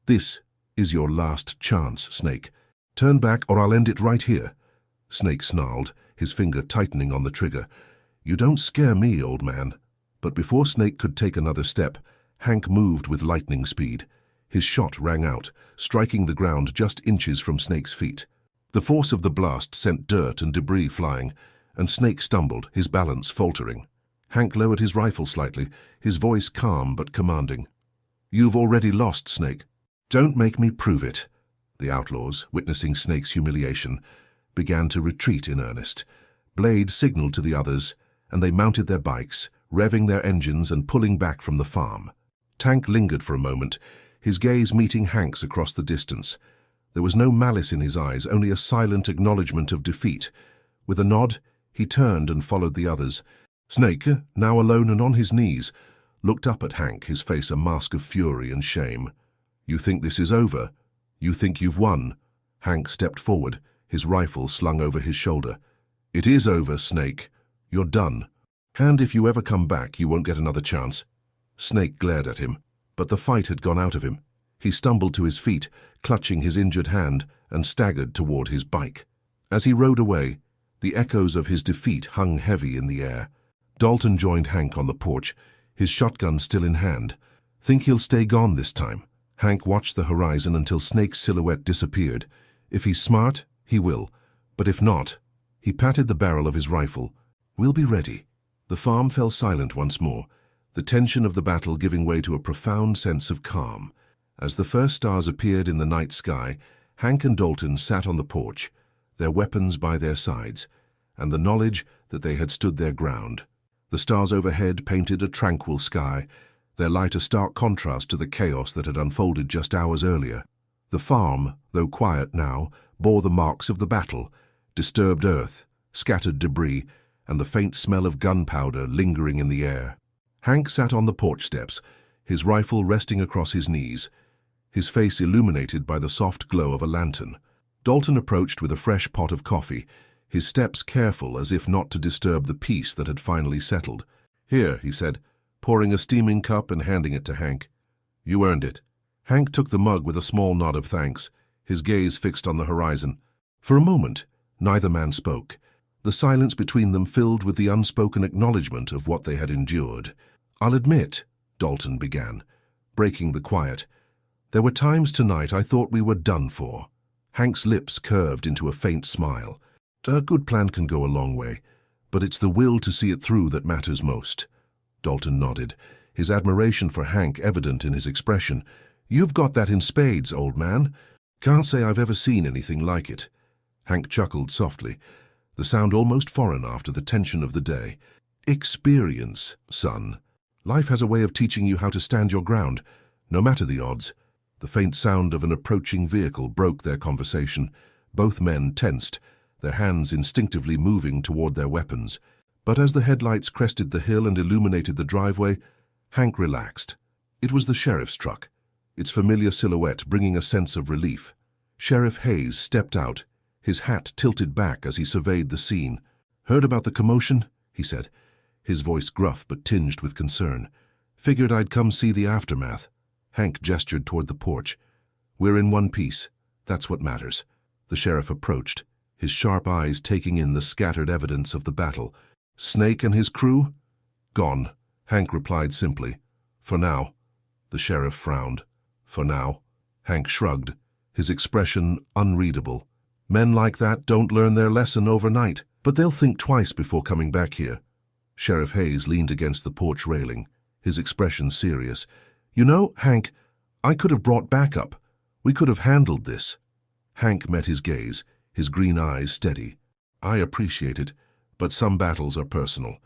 "This is your last chance, Snake. Turn back or I'll end it right here." Snake snarled, his finger tightening on the trigger. "You don't scare me, old man." But before Snake could take another step, Hank moved with lightning speed. His shot rang out, striking the ground just inches from Snake's feet. The force of the blast sent dirt and debris flying, and Snake stumbled, his balance faltering. Hank lowered his rifle slightly, his voice calm but commanding. "You've already lost, Snake. Don't make me prove it." The outlaws, witnessing Snake's humiliation, began to retreat in earnest. Blade signaled to the others, and they mounted their bikes, revving their engines and pulling back from the farm. Tank lingered for a moment, his gaze meeting Hank's across the distance. There was no malice in his eyes, only a silent acknowledgement of defeat. With a nod, he turned and followed the others. Snake, now alone and on his knees, looked up at Hank, his face a mask of fury and shame. "You think this is over? You think you've won?" Hank stepped forward, his rifle slung over his shoulder. "It is over, Snake. You're done. And if you ever come back, you won't get another chance." Snake glared at him, but the fight had gone out of him. He stumbled to his feet, clutching his injured hand, and staggered toward his bike. As he rode away, the echoes of his defeat hung heavy in the air. Dalton joined Hank on the porch, his shotgun still in hand. "Think he'll stay gone this time?" Hank watched the horizon until Snake's silhouette disappeared. "If he's smart, he will. But if not..." He patted the barrel of his rifle. "We'll be ready." The farm fell silent once more, the tension of the battle giving way to a profound sense of calm. As the first stars appeared in the night sky, Hank and Dalton sat on the porch, their weapons by their sides, and the knowledge that they had stood their ground. The stars overhead painted a tranquil sky, their light a stark contrast to the chaos that had unfolded just hours earlier. The farm, though quiet now, bore the marks of the battle: disturbed earth, scattered debris, and the faint smell of gunpowder lingering in the air. Hank sat on the porch steps, his rifle resting across his knees, his face illuminated by the soft glow of a lantern. Dalton approached with a fresh pot of coffee, his steps careful as if not to disturb the peace that had finally settled. "Here," he said, pouring a steaming cup and handing it to Hank. "You earned it." Hank took the mug with a small nod of thanks, his gaze fixed on the horizon. For a moment, neither man spoke, the silence between them filled with the unspoken acknowledgement of what they had endured. "I'll admit," Dalton began, breaking the quiet, "there were times tonight I thought we were done for." Hank's lips curved into a faint smile. "A good plan can go a long way, but it's the will to see it through that matters most." Dalton nodded, his admiration for Hank evident in his expression. "You've got that in spades, old man. Can't say I've ever seen anything like it." Hank chuckled softly, the sound almost foreign after the tension of the day. "Experience, son. Life has a way of teaching you how to stand your ground, no matter the odds." The faint sound of an approaching vehicle broke their conversation. Both men tensed, their hands instinctively moving toward their weapons. But as the headlights crested the hill and illuminated the driveway, Hank relaxed. It was the sheriff's truck, its familiar silhouette bringing a sense of relief. Sheriff Hayes stepped out, his hat tilted back as he surveyed the scene. "Heard about the commotion?" he said, his voice gruff but tinged with concern. "Figured I'd come see the aftermath." Hank gestured toward the porch. "We're in one piece. That's what matters." The sheriff approached, his sharp eyes taking in the scattered evidence of the battle. "Snake and his crew?" "Gone," Hank replied simply. "For now." The sheriff frowned. "For now?" Hank shrugged, his expression unreadable. "Men like that don't learn their lesson overnight, but they'll think twice before coming back here." Sheriff Hayes leaned against the porch railing, his expression serious. "You know, Hank, I could have brought backup. We could have handled this." Hank met his gaze, his green eyes steady. "I appreciate it, but some battles are personal.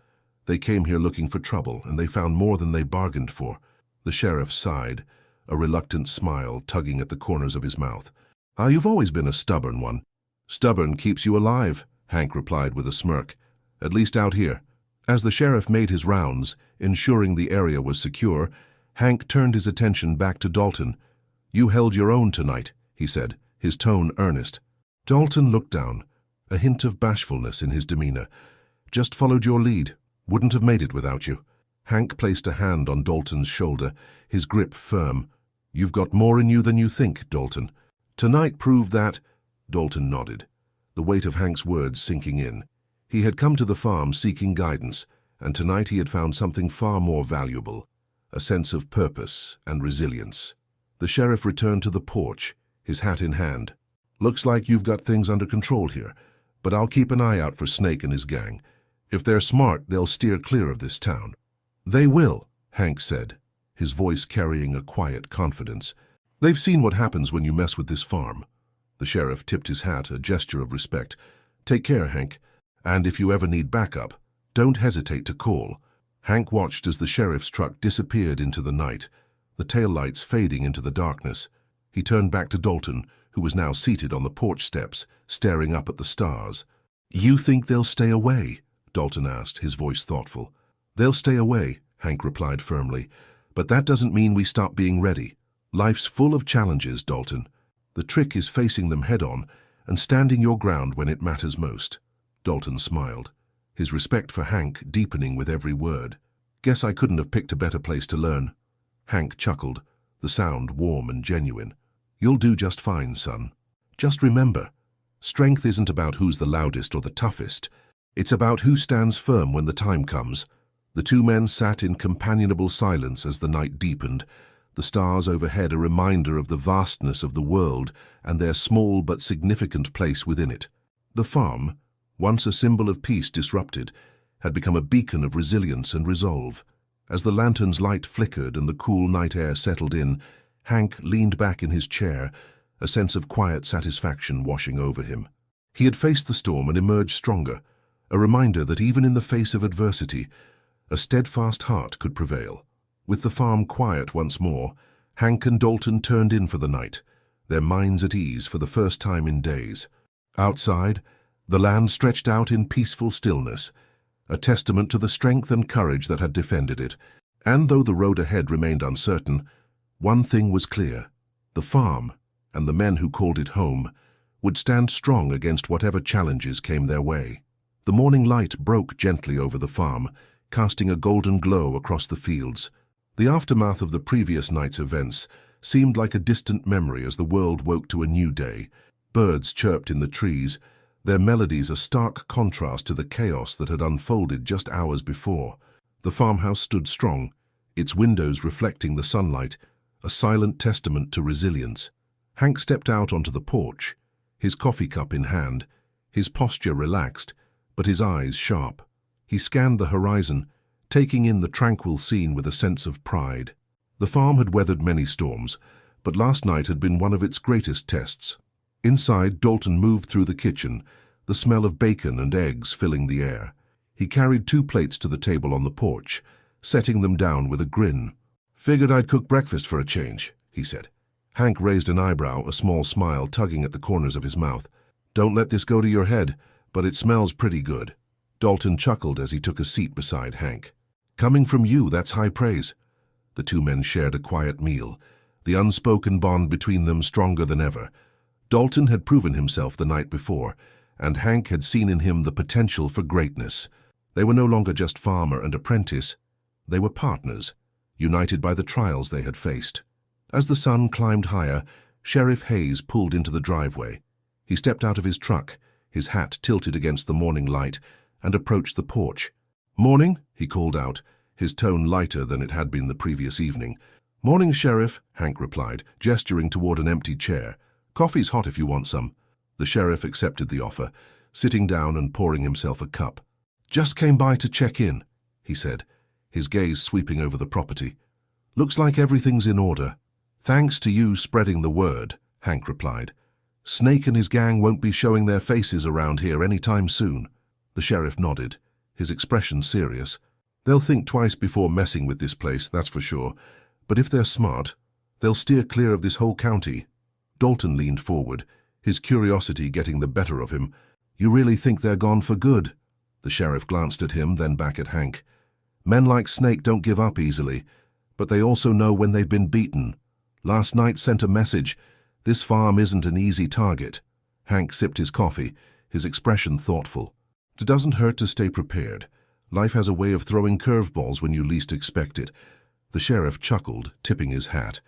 They came here looking for trouble, and they found more than they bargained for." The sheriff sighed, a reluctant smile tugging at the corners of his mouth. You've always been a stubborn one." "Stubborn keeps you alive," Hank replied with a smirk. "At least out here." As the sheriff made his rounds, ensuring the area was secure, Hank turned his attention back to Dalton. "You held your own tonight," he said, his tone earnest. Dalton looked down, a hint of bashfulness in his demeanor. Just followed your lead. Wouldn't have made it without you. Hank placed a hand on Dalton's shoulder, his grip firm. You've got more in you than you think, Dalton. Tonight proved that. Dalton nodded, the weight of Hank's words sinking in. He had come to the farm seeking guidance, and tonight he had found something far more valuable, a sense of purpose and resilience. The sheriff returned to the porch, his hat in hand. Looks like you've got things under control here, but I'll keep an eye out for Snake and his gang. If they're smart, they'll steer clear of this town. They will, Hank said, his voice carrying a quiet confidence. They've seen what happens when you mess with this farm. The sheriff tipped his hat, a gesture of respect. Take care, Hank, and if you ever need backup, don't hesitate to call. Hank watched as the sheriff's truck disappeared into the night, the taillights fading into the darkness. He turned back to Dalton, who was now seated on the porch steps, staring up at the stars. You think they'll stay away? Dalton asked, his voice thoughtful. They'll stay away, Hank replied firmly, but that doesn't mean we stop being ready. Life's full of challenges, Dalton. The trick is facing them head-on and standing your ground when it matters most. Dalton smiled, his respect for Hank deepening with every word. Guess I couldn't have picked a better place to learn. Hank chuckled, the sound warm and genuine. You'll do just fine, son. Just remember, strength isn't about who's the loudest or the toughest. It's about who stands firm when the time comes. The two men sat in companionable silence as the night deepened, the stars overhead a reminder of the vastness of the world and their small but significant place within it. The farm, once a symbol of peace disrupted, had become a beacon of resilience and resolve. As the lantern's light flickered and the cool night air settled in, Hank leaned back in his chair, a sense of quiet satisfaction washing over him. He had faced the storm and emerged stronger, a reminder that even in the face of adversity, a steadfast heart could prevail. With the farm quiet once more, Hank and Dalton turned in for the night, their minds at ease for the first time in days. Outside, the land stretched out in peaceful stillness, a testament to the strength and courage that had defended it. And though the road ahead remained uncertain, one thing was clear. The farm, and the men who called it home, would stand strong against whatever challenges came their way. The morning light broke gently over the farm, casting a golden glow across the fields. The aftermath of the previous night's events seemed like a distant memory as the world woke to a new day. Birds chirped in the trees, their melodies a stark contrast to the chaos that had unfolded just hours before. The farmhouse stood strong, its windows reflecting the sunlight, a silent testament to resilience. Hank stepped out onto the porch, his coffee cup in hand, his posture relaxed, but his eyes sharp. He scanned the horizon, taking in the tranquil scene with a sense of pride. The farm had weathered many storms, but last night had been one of its greatest tests. Inside, Dalton moved through the kitchen, the smell of bacon and eggs filling the air. He carried 2 plates to the table on the porch, setting them down with a grin. Figured I'd cook breakfast for a change, he said. Hank raised an eyebrow, a small smile tugging at the corners of his mouth. Don't let this go to your head, but it smells pretty good. Dalton chuckled as he took a seat beside Hank. Coming from you, that's high praise. The two men shared a quiet meal, the unspoken bond between them stronger than ever. Dalton had proven himself the night before, and Hank had seen in him the potential for greatness. They were no longer just farmer and apprentice. They were partners, united by the trials they had faced. As the sun climbed higher, Sheriff Hayes pulled into the driveway. He stepped out of his truck, his hat tilted against the morning light, and approached the porch. "Morning," he called out, his tone lighter than it had been the previous evening. "Morning, Sheriff," Hank replied, gesturing toward an empty chair. "Coffee's hot if you want some." The sheriff accepted the offer, sitting down and pouring himself a cup. "Just came by to check in," he said, his gaze sweeping over the property. "Looks like everything's in order." "Thanks to you spreading the word," Hank replied. "Snake and his gang won't be showing their faces around here any time soon." The sheriff nodded, his expression serious. "They'll think twice before messing with this place, that's for sure. But if they're smart, they'll steer clear of this whole county." Dalton leaned forward, his curiosity getting the better of him. "You really think they're gone for good?" The sheriff glanced at him, then back at Hank. "Men like Snake don't give up easily, but they also know when they've been beaten. Last night sent a message. This farm isn't an easy target. Hank sipped his coffee, his expression thoughtful. It doesn't hurt to stay prepared. Life has a way of throwing curveballs when you least expect it. The sheriff chuckled, tipping his hat.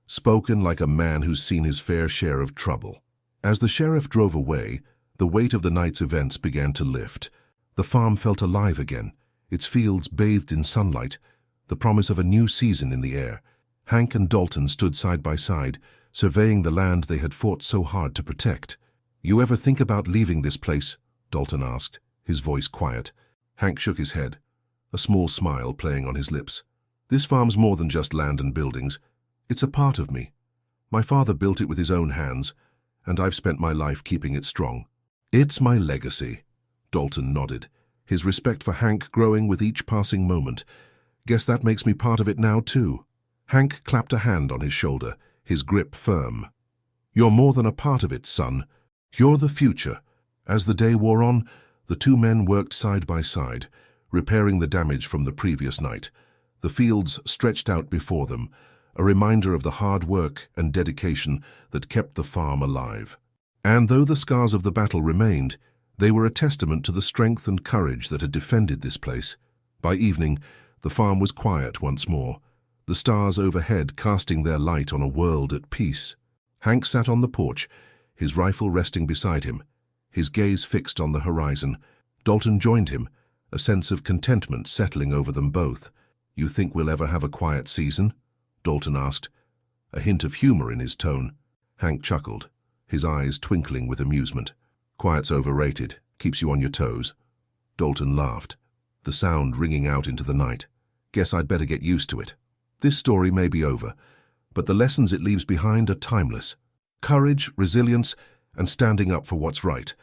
Spoken like a man who's seen his fair share of trouble. As the sheriff drove away, the weight of the night's events began to lift. The farm felt alive again, its fields bathed in sunlight, the promise of a new season in the air. Hank and Dalton stood side by side, surveying the land they had fought so hard to protect. "You ever think about leaving this place?" Dalton asked, his voice quiet. Hank shook his head, a small smile playing on his lips. "This farm's more than just land and buildings. It's a part of me. My father built it with his own hands, and I've spent my life keeping it strong. It's my legacy." Dalton nodded, his respect for Hank growing with each passing moment. "Guess that makes me part of it now, too." Hank clapped a hand on his shoulder, his grip firm. "You're more than a part of it, son. You're the future." As the day wore on, the two men worked side by side, repairing the damage from the previous night. The fields stretched out before them, a reminder of the hard work and dedication that kept the farm alive. And though the scars of the battle remained, they were a testament to the strength and courage that had defended this place. By evening, the farm was quiet once more, the stars overhead casting their light on a world at peace. Hank sat on the porch, his rifle resting beside him, his gaze fixed on the horizon. Dalton joined him, a sense of contentment settling over them both. "You think we'll ever have a quiet season?" Dalton asked, a hint of humor in his tone. Hank chuckled, his eyes twinkling with amusement. "Quiet's overrated, keeps you on your toes." Dalton laughed, the sound ringing out into the night. "Guess I'd better get used to it. This story may be over, but the lessons it leaves behind are timeless. Courage, resilience, and standing up for what's right.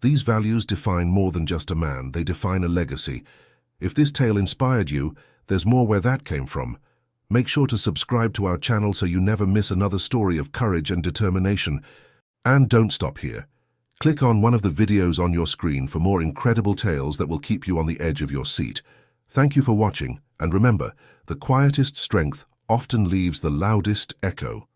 These values define more than just a man, they define a legacy. If this tale inspired you, there's more where that came from. Make sure to subscribe to our channel so you never miss another story of courage and determination. And don't stop here. Click on one of the videos on your screen for more incredible tales that will keep you on the edge of your seat. Thank you for watching, and remember, the quietest strength often leaves the loudest echo.